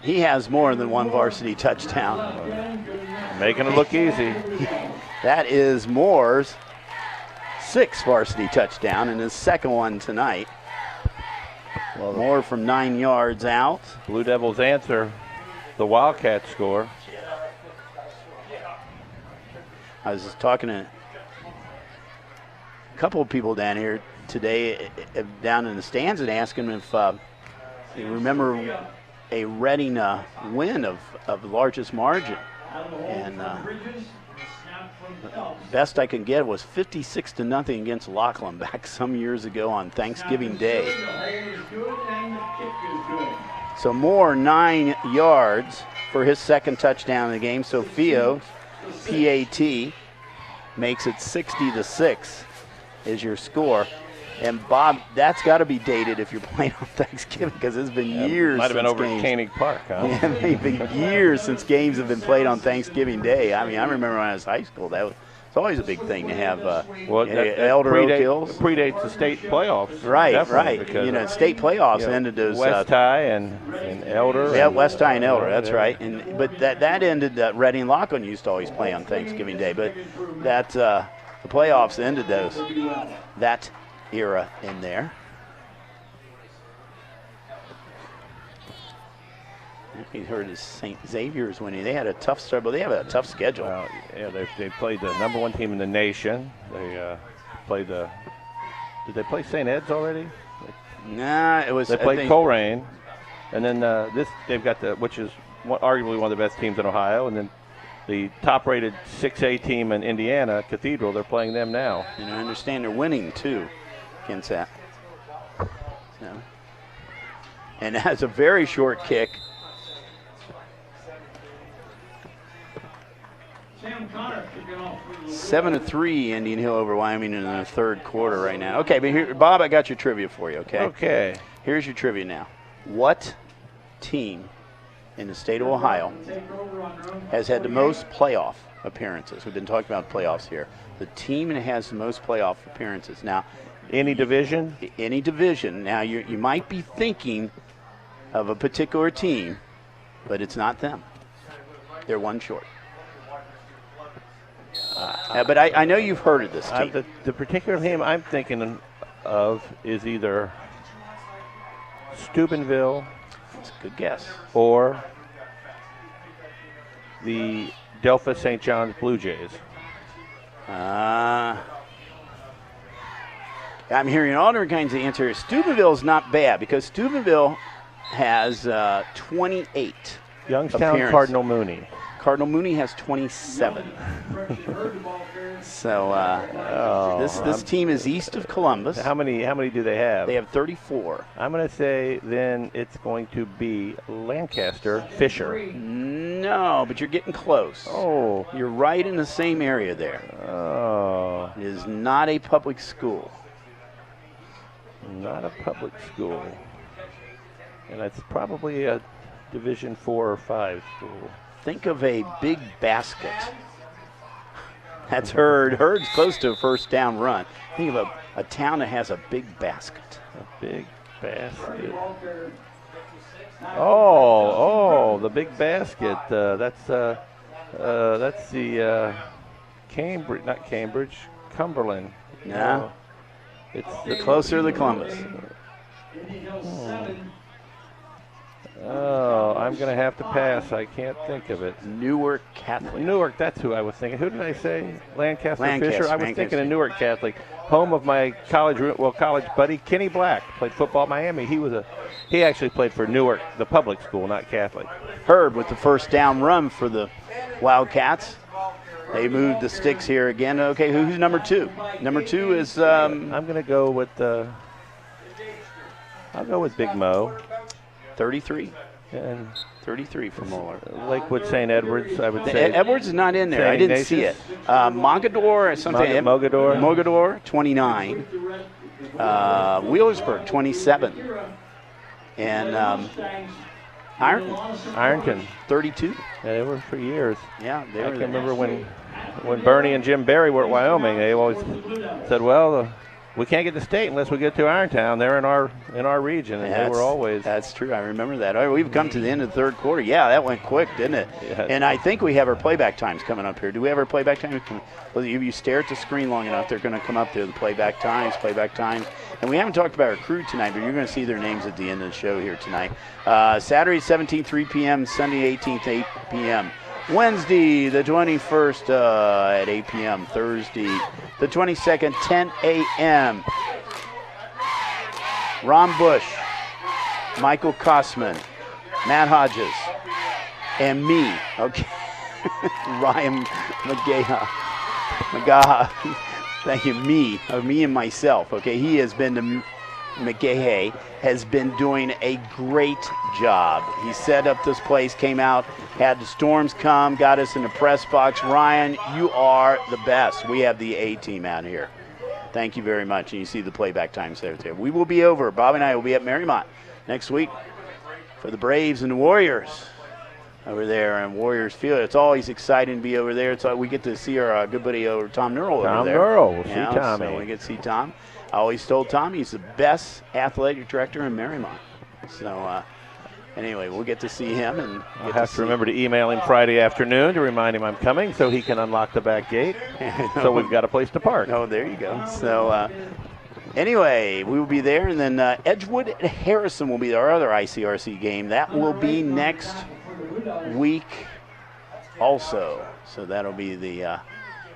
he has more than one varsity touchdown. Making it look easy. That is Moore's 6th varsity touchdown and his second one tonight. Well, Moore from 9 yards out. Blue Devils answer the Wildcats score. I was just talking to a couple of people down here today, down in the stands, and asking them if you remember a Reading win of the largest margin. And best I can get was 56-0 against Laughlin back some years ago on Thanksgiving Day. So Moore 9 yards for his second touchdown in the game. So Fio, PAT, makes it 60-6 is your score. And Bob, that's got to be dated if you're playing on Thanksgiving because it's been years. Might have been since over games. at Koenig Park, huh? Yeah, it's been years since games have been played on Thanksgiving Day. I mean, I remember when I was in high school, it's always a big thing to have Elder Oak Hills. Predates the state playoffs. Right. Because, you know, state playoffs ended those. West High and Elder. Yeah, West High and Elder. That's right. But that ended. Reading Lockland used to always play on Thanksgiving Day. But that the playoffs ended that era in there. He heard his St. Xavier's winning. They had a tough start, but they have a tough schedule. Well, yeah, they played the number 1 team in the nation. They played the. Did they play St. Ed's already? Nah, it was. They played Coleraine, and then they've got which is arguably one of the best teams in Ohio, and then the top-rated 6A team in Indiana, Cathedral. They're playing them now. And I understand they're winning too against that. So, and has a very short kick. 7-3 Indian Hill over Wyoming in the third quarter right now. Okay, but here, Bob, I got your trivia for you, okay? Okay. Here's your trivia now. What team in the state of Ohio has had the most playoff appearances? We've been talking about playoffs here. The team that has the most playoff appearances. Now, any division? Any division. Now, you might be thinking of a particular team, but it's not them. They're one short. But I know you've heard of this team. The particular team I'm thinking of is either Steubenville. That's a good guess. Or the Delphi St. John's Blue Jays. I'm hearing all different kinds of answers. Steubenville's not bad because Steubenville has 28. Youngstown Cardinal Mooney. Cardinal Mooney has 27. So this team is east of Columbus. How many do they have? They have 34. I'm going to say then it's going to be Lancaster Fisher. No, but you're getting close. Oh. You're right in the same area there. Oh. It is not a public school. Not a public school. And it's probably a Division 4 or 5 school. Think of a big basket. That's Hurd. Hurd's close to a first down run. Think of a town that has a big basket. A big basket. Oh, the big basket. That's the Cambridge, not Cambridge, Cumberland. No. It's the closer to Columbus. Oh, I'm going to have to pass. I can't think of it. Newark Catholic. Newark, that's who I was thinking. Who did I say? Lancaster Fisher? I was Lancaster. thinking of Newark Catholic. Home of my college buddy, Kenny Black. Played football at Miami. He actually played for Newark, the public school, not Catholic. Hurd with the first down run for the Wildcats. They moved the sticks here again. Okay, who's number 2? Number 2 is... I'm going to go with... I'll go with Big Mo. 33. And 33 for Moeller. Lakewood St. Edwards, I would say. Edwards is not in there. I didn't see it. Mogador, something. Mogador, 29. Wheelersburg, 27. And Ironton, 32. Yeah, they were for years. Yeah, they were. I can remember when Bernie and Jim Barry were at Wyoming. They always said, "Well, we can't get to state unless we get to Irontown. They're in our region," and they were always. That's true. I remember that. All right, we've come to the end of the third quarter. Yeah, that went quick, didn't it? Yeah. And I think we have our playback times coming up here. Do we have our playback times? Well, if you stare at the screen long enough, they're going to come up there. The playback times. And we haven't talked about our crew tonight, but you're going to see their names at the end of the show here tonight. Saturday, 17th, 3 p.m. Sunday, 18th, 8 p.m. Wednesday, the 21st at 8 p.m. Thursday, the 22nd, 10 a.m. Ron Bush, Michael Kosman, Matt Hodges, and me, okay, Ryan Magaha. Thank you, me and myself, okay. He has been McGahey has been doing a great job. He set up this place, came out, had the storms come, got us in the press box. Ryan, you are the best. We have the A-team out here. Thank you very much. And you see the playback times there too. We will be over. Bob and I will be at Marymount next week for the Braves and the Warriors over there in Warriors Field. It's always exciting to be over there. We get to see our good buddy over Tom Nurl over there. Tom Nurl. We'll see Tommy. So we get to see Tom. I always told Tom he's the best athletic director in Marymount. So anyway, we'll get to see him. And I'll have to remember to email him Friday afternoon to remind him I'm coming so he can unlock the back gate. So we've got a place to park. Oh, there you go. So anyway, we will be there. And then Edgewood and Harrison will be our other ICRC game. That will be next week also. So that'll be the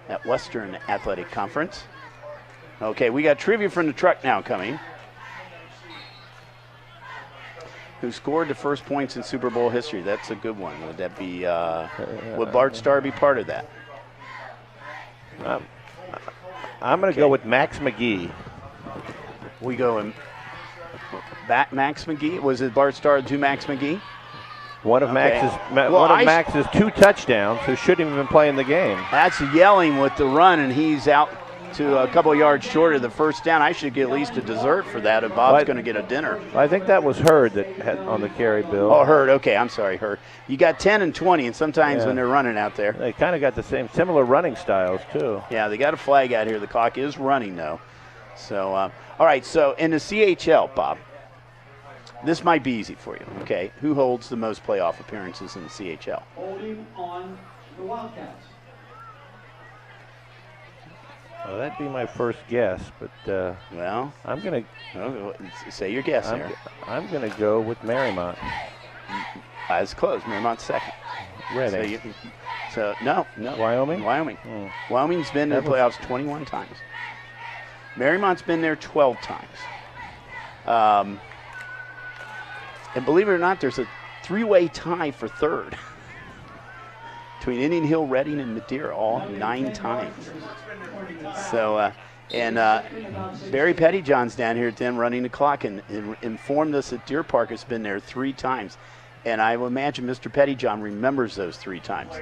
at Western Athletic Conference. Okay, we got trivia from the truck now coming. Who scored the first points in Super Bowl history? That's a good one. Would that be, would Bart Starr be part of that? I'm going to go with Max McGee. We go in back Max McGee. Was it Bart Starr to Max McGee? One of Max's 2 touchdowns, who shouldn't even play in the game. That's yelling with the run, and he's out to a couple of yards short of the first down. I should get at least a dessert for that if Bob's going to get a dinner. I think that was Hurd that had on the carry, Bill. Oh, Hurd. Okay, I'm sorry, Hurd. You got 10 and 20, and sometimes when they're running out there. They kind of got the similar running styles, too. Yeah, they got a flag out here. The clock is running, though. So, all right, so in the CHL, Bob, this might be easy for you, okay? Who holds the most playoff appearances in the CHL? Holding on the Wildcats. Well, that'd be my first guess, but well, I'm going to say your guess here. I'm going to go with Marymount. That's close. Marymont's second. Reading. So no. Wyoming? Wyoming. Wyoming's been in the playoffs 21 times. Marymont's been there 12 times. And believe it or not, there's a 3-way tie for third between Indian Hill, Reading, and Madeira, all 9 times. So, Barry Pettyjohn's down here at 10 running the clock and informed us that Deer Park has been there 3 times. And I would imagine Mr. Pettyjohn remembers those 3 times.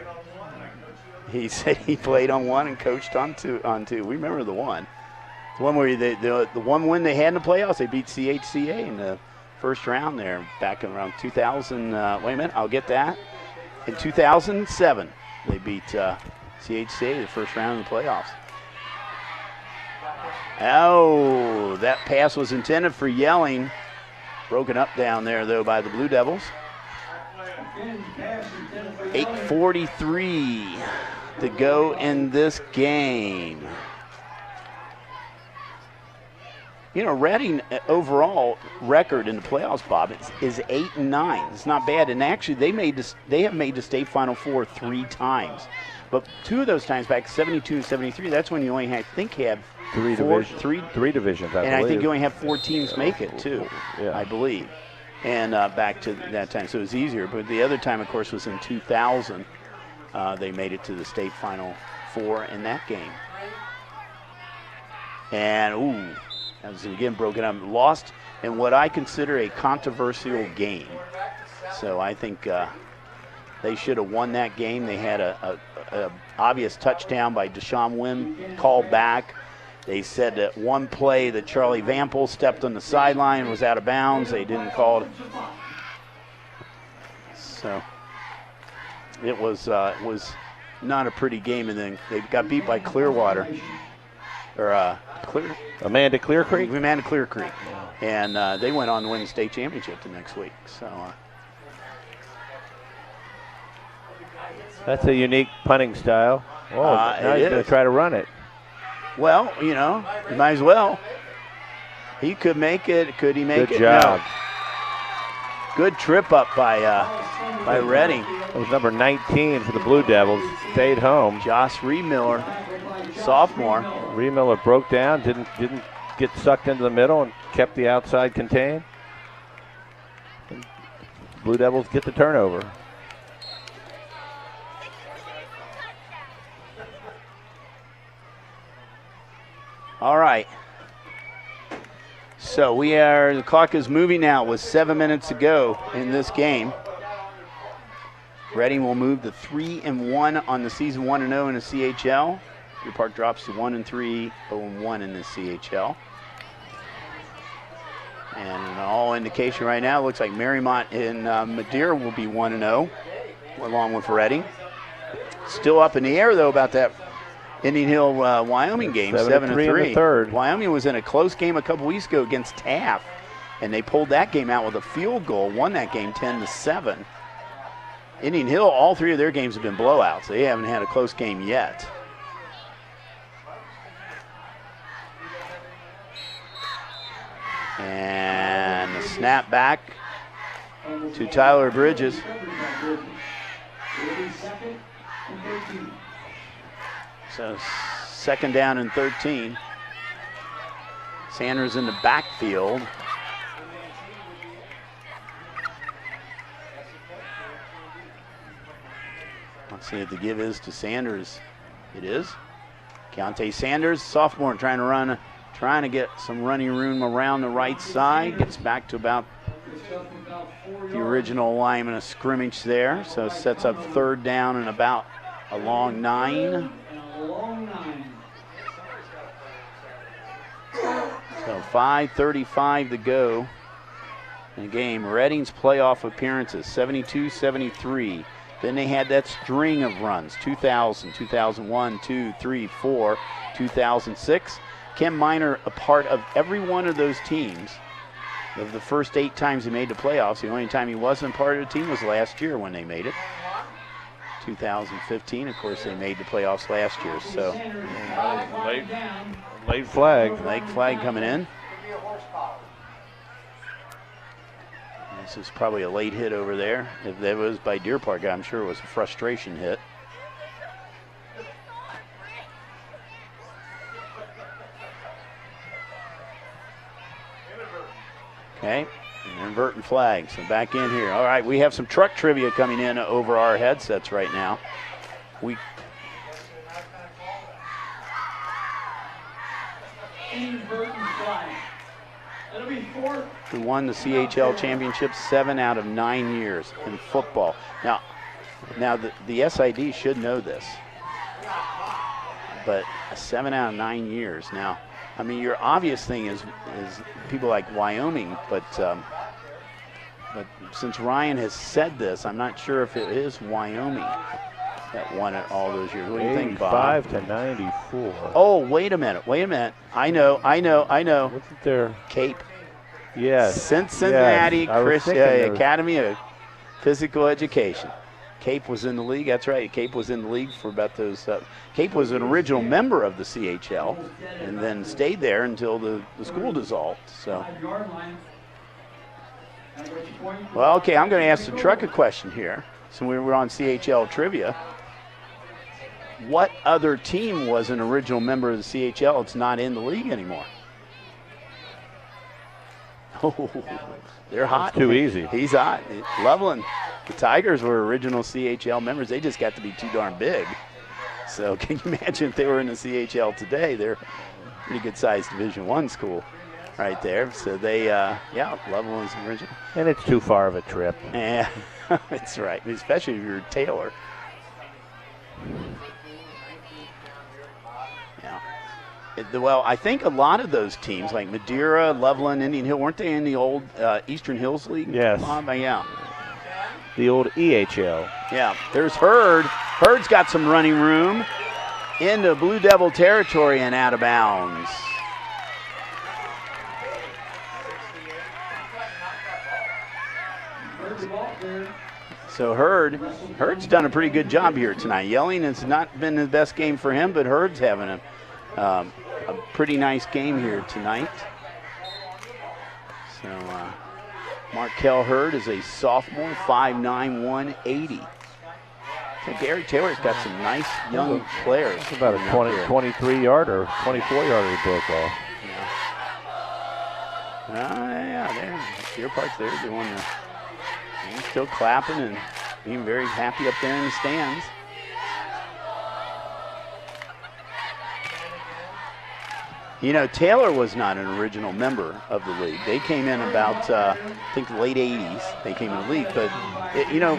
He said he played on 1 and coached on 2. We remember the one. The one where the one win they had in the playoffs, they beat CHCA in the first round there back in around 2000. Wait a minute, I'll get that. In 2007, they beat CHCA the first round of the playoffs. Oh, that pass was intended for Yelling. Broken up down there, though, by the Blue Devils. 8:43 to go in this game. You know, Reading overall record in the playoffs, Bob, is 8-9. It's not bad, and actually they have made the state Final Four 3 times, but 2 of those times back 72 and 73. That's when you only have 3 divisions. I think you only have 4 teams make it too. Yeah. I believe, and back to that time, so it was easier. But the other time, of course, was in 2000. They made it to the state Final Four in that game, and that was again broken up, lost in what I consider a controversial game. So I think they should have won that game. They had a obvious touchdown by Deshaun Wynn called back. They said that one play that Charlie Vampel stepped on the sideline and was out of bounds. They didn't call it. So it was not a pretty game, and then they got beat by Clearwater. Amanda Clear Creek? Amanda Clear Creek. And they went on to win the state championship the next week. So that's a unique punting style. Oh, now he's going to try to run it. Well, you know, you might as well. He could make it. Could he make it? Good job. No. Good trip up by Reading. It was number 19 for the Blue Devils. Stayed home. Josh Reemiller, sophomore. Reemiller broke down, didn't get sucked into the middle, and kept the outside contained. Blue Devils get the turnover. All right. So the clock is moving now with 7 minutes to go in this game. Reading will move to 3-1 on the season, 1-0 in the CHL. Deer Park drops to 1-3, 0-1 in the CHL. And all indication right now, looks like Marymount and Madeira will be 1-0, along with Reading. Still up in the air, though, about that Indian Hill Wyoming game, 7-3. Wyoming was in a close game a couple weeks ago against Taft, and they pulled that game out with a field goal, won that game 10-7. Indian Hill, all three of their games have been blowouts. They haven't had a close game yet. And the snap back to Tyler Bridges. So 2nd down and 13. Sanders in the backfield. Let's see if the give is to Sanders. It is. Keontae Sanders, sophomore, trying to get some running room around the right side. Gets back to about the original alignment of scrimmage there. So sets up 3rd down and about a long 9. So 5:35 to go in the game. Reading's playoff appearances, 72-73. Then they had that string of runs, 2000, 2001, 2, 3, 4, 2006. Ken Miner a part of every one of those teams. Of the first 8 times he made the playoffs, the only time he wasn't part of the team was last year when they made it. 2015, of course, they made the playoffs last year. So Late flag. Late flag coming in. This is probably a late hit over there. If that was by Deer Park, I'm sure it was a frustration hit. Okay, an inverting flag, so back in here. All right, we have some truck trivia coming in over our headsets right now. Who won the CHL championship 7 out of 9 years in football. Now the SID should know this, but 7 out of 9 years. Now, I mean, your obvious thing is people like Wyoming, but since Ryan has said this, I'm not sure if it is Wyoming that won it all those years. What do you think, Bob? 85-94. Oh, wait a minute. I know. Wasn't there? Cape. Yes. Cincinnati yes. Academy of Physical Education. Cape was in the league. That's right. Cape was in the league for about those. Cape was an original member of the CHL and then stayed there until the school dissolved. So. Well, okay, I'm going to ask the truck a question here. So we were on CHL trivia. What other team was an original member of the CHL? It's not in the league anymore. Oh, they're hot. That's too easy. He's hot. Loveland. The Tigers were original CHL members. They just got to be too darn big. So can you imagine if they were in the CHL today? They're a pretty good-sized Division I school right there. So they, Loveland was original. And it's too far of a trip. Yeah, that's right, especially if you're Taylor. Well, I think a lot of those teams, like Madeira, Loveland, Indian Hill, weren't they in the old Eastern Hills League? Yes. Yeah. The old EHL. Yeah. There's Hurd. Hurd's got some running room into Blue Devil territory and out of bounds. So Hurd's done a pretty good job here tonight. Yelling has not been the best game for him, but Hurd's having a pretty nice game here tonight. So Markel Hurd is a sophomore, 5'9", 180. So Gary Taylor's got some nice young players. It's about a 23-yarder, 24-yarder he broke off. Yeah, Deer Park's there doing they're still clapping and being very happy up there in the stands. You know, Taylor was not an original member of the league. They came in about, I think, the late 80s. They came in the league. But, you know,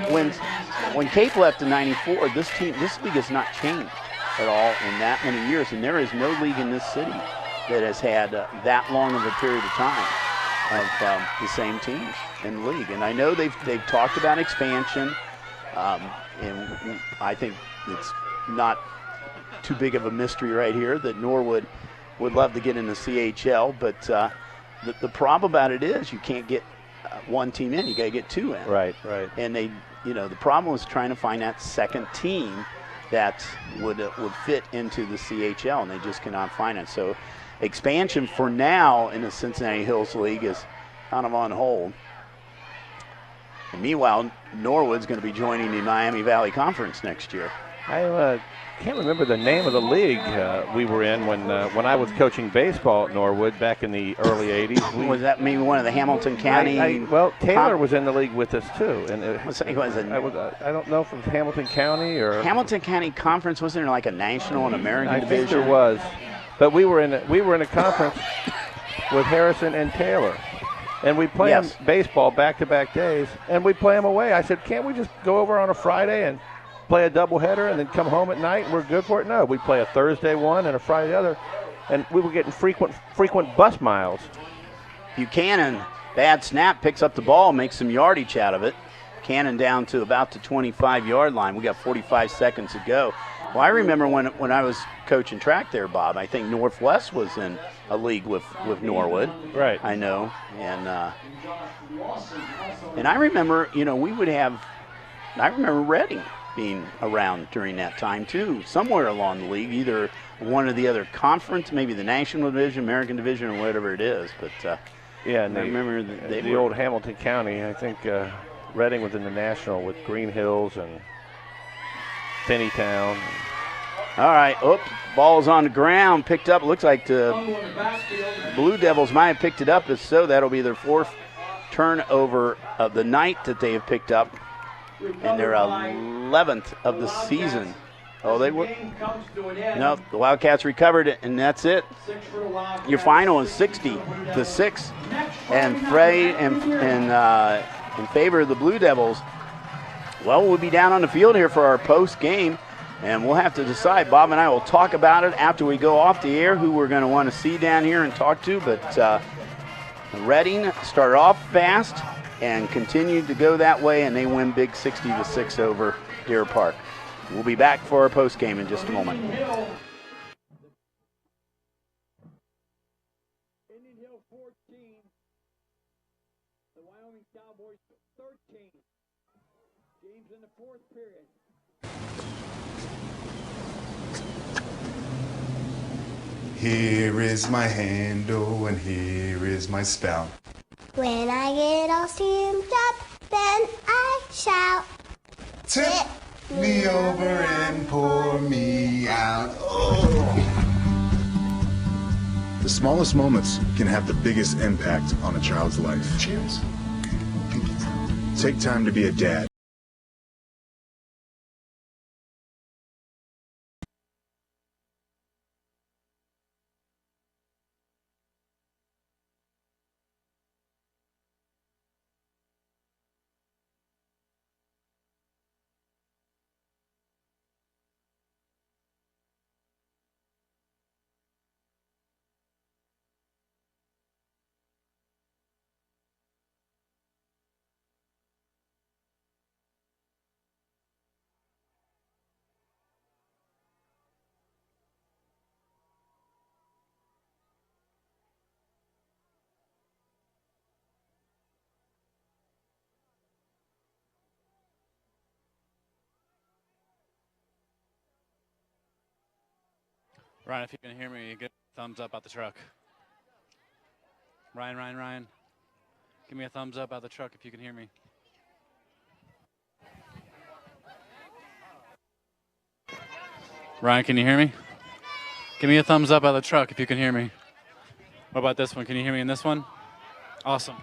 when Cape left in 94, this league has not changed at all in that many years. And there is no league in this city that has had that long of a period of time of the same teams in the league. And I know they've talked about expansion. And I think it's not too big of a mystery right here that Norwood would love to get in the CHL, but the problem about it is you can't get one team in, you got to get two in. Right. And the problem was trying to find that second team that would fit into the CHL, and they just cannot find it. So expansion for now in the Cincinnati Hills League is kind of on hold. And meanwhile, Norwood's going to be joining the Miami Valley Conference next year. I can't remember the name of the league we were in when I was coaching baseball at Norwood back in the early 80s. Was that maybe one of the Hamilton County? Well, Taylor was in the league with us too. And I don't know if it was Hamilton County or Hamilton County Conference. Wasn't there like a national and American division? I think there was, but we were in a conference with Harrison and Taylor. And we play them baseball back-to-back days, and we play them away. I said, can't we just go over on a Friday and play a doubleheader and then come home at night and we're good for it? No, we play a Thursday one and a Friday the other, and we were getting frequent bus miles. Buchanan, bad snap, picks up the ball, makes some yardage out of it. Cannon down to about the 25-yard line. We got 45 seconds to go. Well, I remember when I was coaching track there, Bob, I think Northwest was in a league with Norwood. Right. I know. And I remember, we would have, I remember Reading being around during that time too, somewhere along the league, either one or the other conference, maybe the National Division, American Division, or whatever it is. But yeah, and I remember the old Hamilton County. I think Reading was in the National with Green Hills and Finneytown. All right, ball's on the ground, picked up. Looks like the Blue Devils might have picked it up. If so, that'll be their fourth turnover of the night that they have picked up, and their 11th of the season. Oh, they were. No, the Wildcats recovered it, and that's it. Your final is 60-6, and Frey in favor of the Blue Devils. Well, we'll be down on the field here for our post game, and we'll have to decide. Bob and I will talk about it after we go off the air, who we're going to want to see down here and talk to. But Reading started off fast and continued to go that way, and they win big 60-6 over Deer Park. We'll be back for our post game in just a moment. Indian Hill 14, the Wyoming Cowboys 13. Games in the fourth period. Here is my handle and here is my spout. When I get all steamed up, then I shout. Tip me over and pour me out. Oh. The smallest moments can have the biggest impact on a child's life. Cheers. Take time to be a dad. Ryan, if you can hear me, get a thumbs up out the truck. Ryan. Give me a thumbs up out the truck if you can hear me. Ryan, can you hear me? Give me a thumbs up out the truck if you can hear me. What about this one? Can you hear me in this one? Awesome.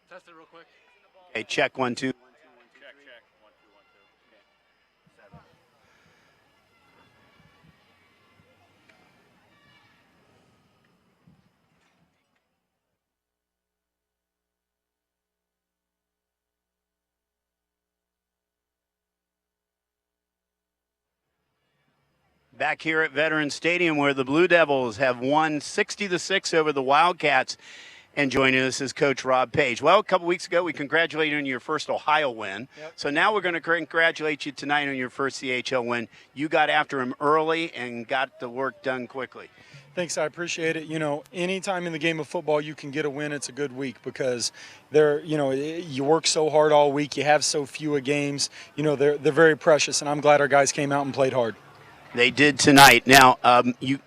Test it real quick. Hey, check 1, 2. Check. 1, 2, 1, 2. Okay. Back here at Veterans Stadium, where the Blue Devils have won 60-6 over the Wildcats. And joining us is Coach Rob Page. Well, a couple weeks ago, we congratulated you on your first Ohio win. Yep. So now we're going to congratulate you tonight on your first CHL win. You got after him early and got the work done quickly. Thanks, I appreciate it. You know, anytime in the game of football you can get a win, it's a good week because you work so hard all week, you have so few games. You know, they're very precious, and I'm glad our guys came out and played hard. They did tonight. Now, you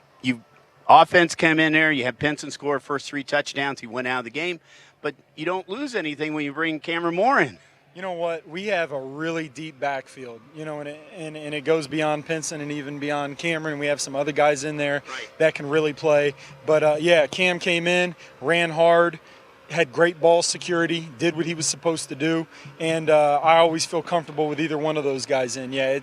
offense came in there. You had Pinson score first 3 touchdowns. He went out of the game, but you don't lose anything when you bring Cameron Moore in. You know what? We have a really deep backfield, you know, and it goes beyond Pinson and even beyond Cameron. We have some other guys in there that can really play. But, yeah, Cam came in, ran hard, had great ball security, did what he was supposed to do, and I always feel comfortable with either one of those guys in. Yeah,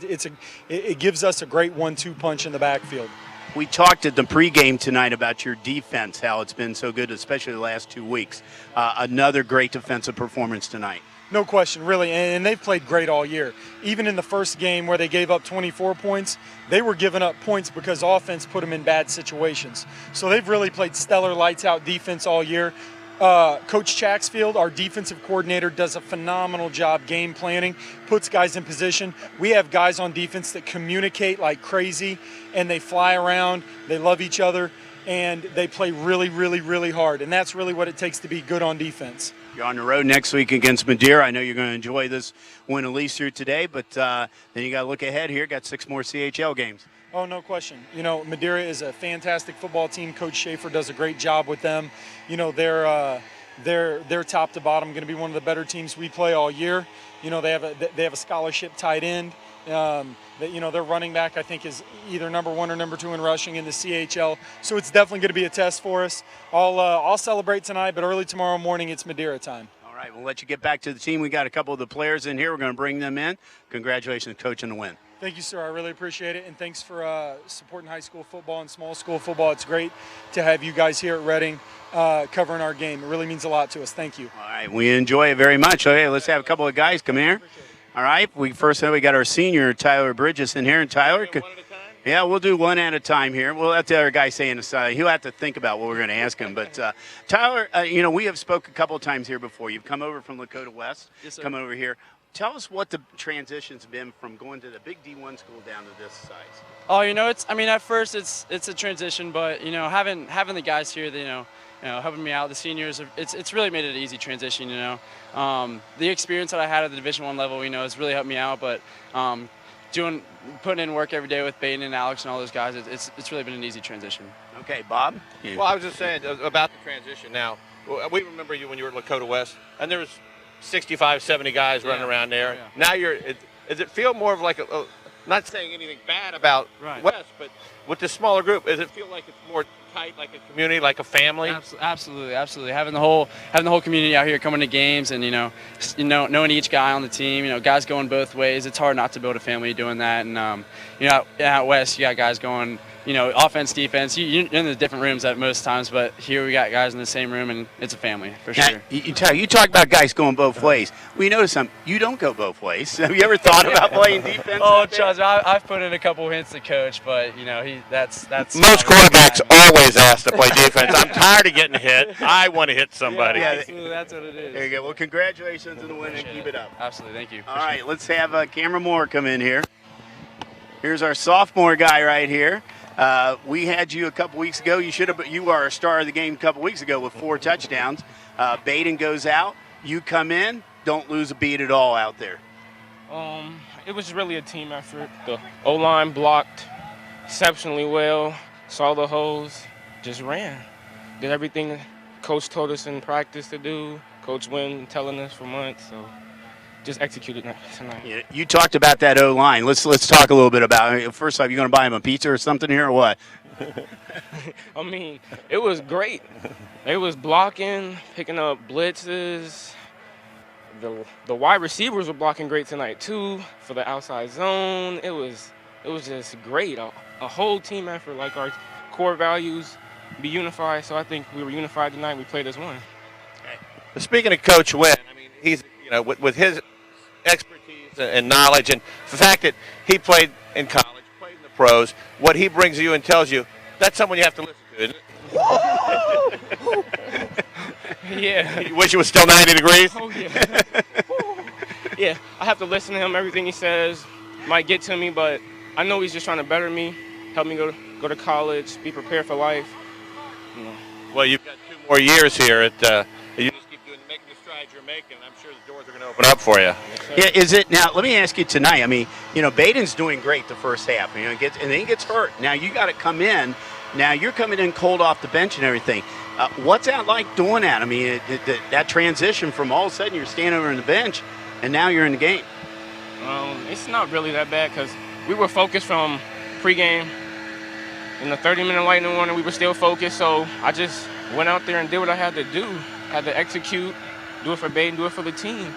it gives us a great 1-2 punch in the backfield. We talked at the pregame tonight about your defense, how it's been so good, especially the last 2 weeks. Another great defensive performance tonight. No question, really, and they've played great all year. Even in the first game where they gave up 24 points, they were giving up points because offense put them in bad situations. So they've really played stellar lights-out defense all year. Coach Chaxfield, our defensive coordinator, does a phenomenal job game planning, puts guys in position. We have guys on defense that communicate like crazy, and they fly around, they love each other, and they play really, really, really hard. And that's really what it takes to be good on defense. You're on the road next week against Madeira. I know you're going to enjoy this win at least through today, but then you got to look ahead here. Got 6 more CHL games. Oh, no question. You know, Madeira is a fantastic football team. Coach Schaefer does a great job with them. You know, they're top to bottom going to be one of the better teams we play all year. You know, they have a scholarship tight end. You know, their running back, I think, is either number 1 or number 2 in rushing in the CHL. So it's definitely going to be a test for us. I'll celebrate tonight, but early tomorrow morning it's Madeira time. All right, we'll let you get back to the team. We got a couple of the players in here. We're going to bring them in. Congratulations, Coach, on the win. Thank you, sir. I really appreciate it, and thanks for supporting high school football and small school football. It's great to have you guys here at Reading covering our game. It really means a lot to us. Thank you. All right, we enjoy it very much. Okay, let's have a couple of guys come here. All right, we got our senior, Tyler Bridges, in here. And Tyler, yeah, we'll do one at a time here. We'll let the other guy say in the side. He'll have to think about what we're going to ask him. But Tyler, you know, we have spoke a couple of times here before. You've come over from Lakota West, come over here. Tell us what the transition's been from going to the big D1 school down to this size. Oh, you know, I mean, at first it's a transition, but you know, having the guys here, that, you know, helping me out, the seniors, it's really made it an easy transition. You know, the experience that I had at the Division I level, you know, has really helped me out. But putting in work every day with Baden and Alex and all those guys, it's really been an easy transition. Okay, Bob. Well, I was just saying about the transition. Now, we remember you when you were at Lakota West, and there was 65, 70 guys running around there. Yeah. Now does it feel more of like not saying anything bad about West, but with the smaller group, does it feel like it's more tight, like a community, like a family? Absolutely. Having the whole community out here coming to games, and you know, knowing each guy on the team, you know, guys going both ways. It's hard not to build a family doing that. And you know, out West, you got guys going, you know, offense, defense. You're in the different rooms at most times, but here we got guys in the same room, and it's a family for sure. You talk about guys going both ways. We notice you don't go both ways. Have you ever thought about playing defense? Oh, trust me, I've put in a couple hints to Coach, but you know, that's most quarterbacks always ask to play defense. I'm tired of getting hit. I want to hit somebody. Yeah, absolutely, that's what it is. There you go. Well, congratulations on the win, and keep it up. Absolutely, thank you. All right, let's have Cameron Moore come in here. Here's our sophomore guy right here. We had you a couple weeks ago. You were a star of the game a couple weeks ago with 4 touchdowns. Baden goes out. You come in. Don't lose a beat at all out there. It was really a team effort. The O-line blocked exceptionally well. Saw the holes. Just ran. Did everything Coach told us in practice to do. Coach Wynn telling us for months. So just executed tonight. Yeah, you talked about that O-line. Let's talk a little bit about it. First off, you going to buy him a pizza or something here or what? I mean, it was great. They was blocking, picking up blitzes. The wide receivers were blocking great tonight too for the outside zone. It was just great. A whole team effort, like our core values, be unified. So I think we were unified tonight. We played as one. Okay. Speaking of Coach Wynn, I mean, he's, you know, with his expertise and knowledge, and the fact that he played in college, played in the pros, what he brings you and tells you, that's someone you have to listen to, isn't it? Yeah. You wish it was still 90 degrees? Oh, yeah. Yeah, I have to listen to him. Everything he says might get to me, but I know he's just trying to better me, help me go to college, be prepared for life. You know. Well, you've got 2 more years here at you just keep making the strides you're making. I'm sure the doors are going to open up for you. Yeah, is it now? Let me ask you tonight. I mean, you know, Baden's doing great the first half. You know, and then he gets hurt. Now you got to come in. Now you're coming in cold off the bench and everything. What's that like doing that? I mean, that transition from all of a sudden you're standing over on the bench and now you're in the game. It's not really that bad because we were focused from pregame. In the 30-minute lightning warning, we were still focused. So I just went out there and did what I had to do. Had to execute, do it for Baden, do it for the team.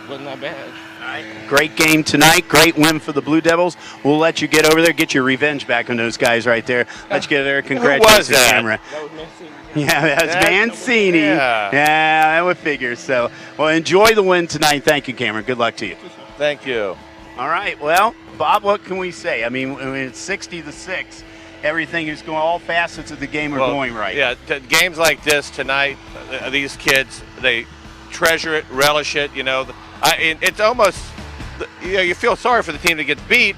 Wasn't that bad. All right. Great game tonight. Great win for the Blue Devils. We'll let you get over there, get your revenge back on those guys right there. Let you get there. Congratulations, camera. That was Mancini. Yeah, that's Mancini. Yeah, that would figure. So, well, enjoy the win tonight. Thank you, Cameron. Good luck to you. Thank you. All right. Well, Bob, what can we say? I mean it's 60-6. everything is going, all facets of the game are going right. Yeah, games like this tonight, these kids, they treasure it, relish it. You know, it's almost, you know, you feel sorry for the team that gets beat.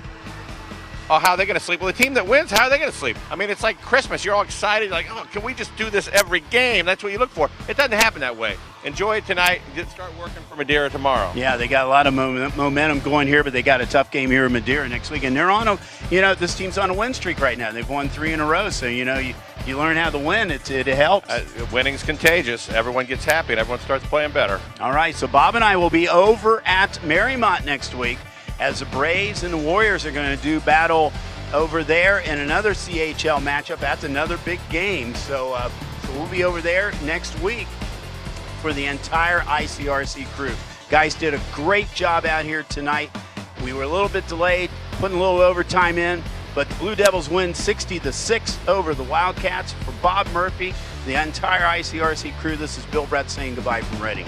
Oh, how are they going to sleep? Well, the team that wins, how are they going to sleep? I mean, it's like Christmas. You're all excited, like, oh, can we just do this every game? That's what you look for. It doesn't happen that way. Enjoy it tonight and start working for Madeira tomorrow. Yeah, they got a lot of momentum going here, but they got a tough game here in Madeira next week. And they're on this team's on a win streak right now. They've won 3 in a row. So, you learn how to win. It helps. Winning's contagious. Everyone gets happy and everyone starts playing better. All right, so Bob and I will be over at Marymount next week as the Braves and the Warriors are going to do battle over there in another CHL matchup. That's another big game. So we'll be over there next week for the entire ICRC crew. Guys did a great job out here tonight. We were a little bit delayed, putting a little overtime in, but the Blue Devils win 60-6 over the Wildcats. For Bob Murphy, the entire ICRC crew, this is Bill Brett saying goodbye from Reading.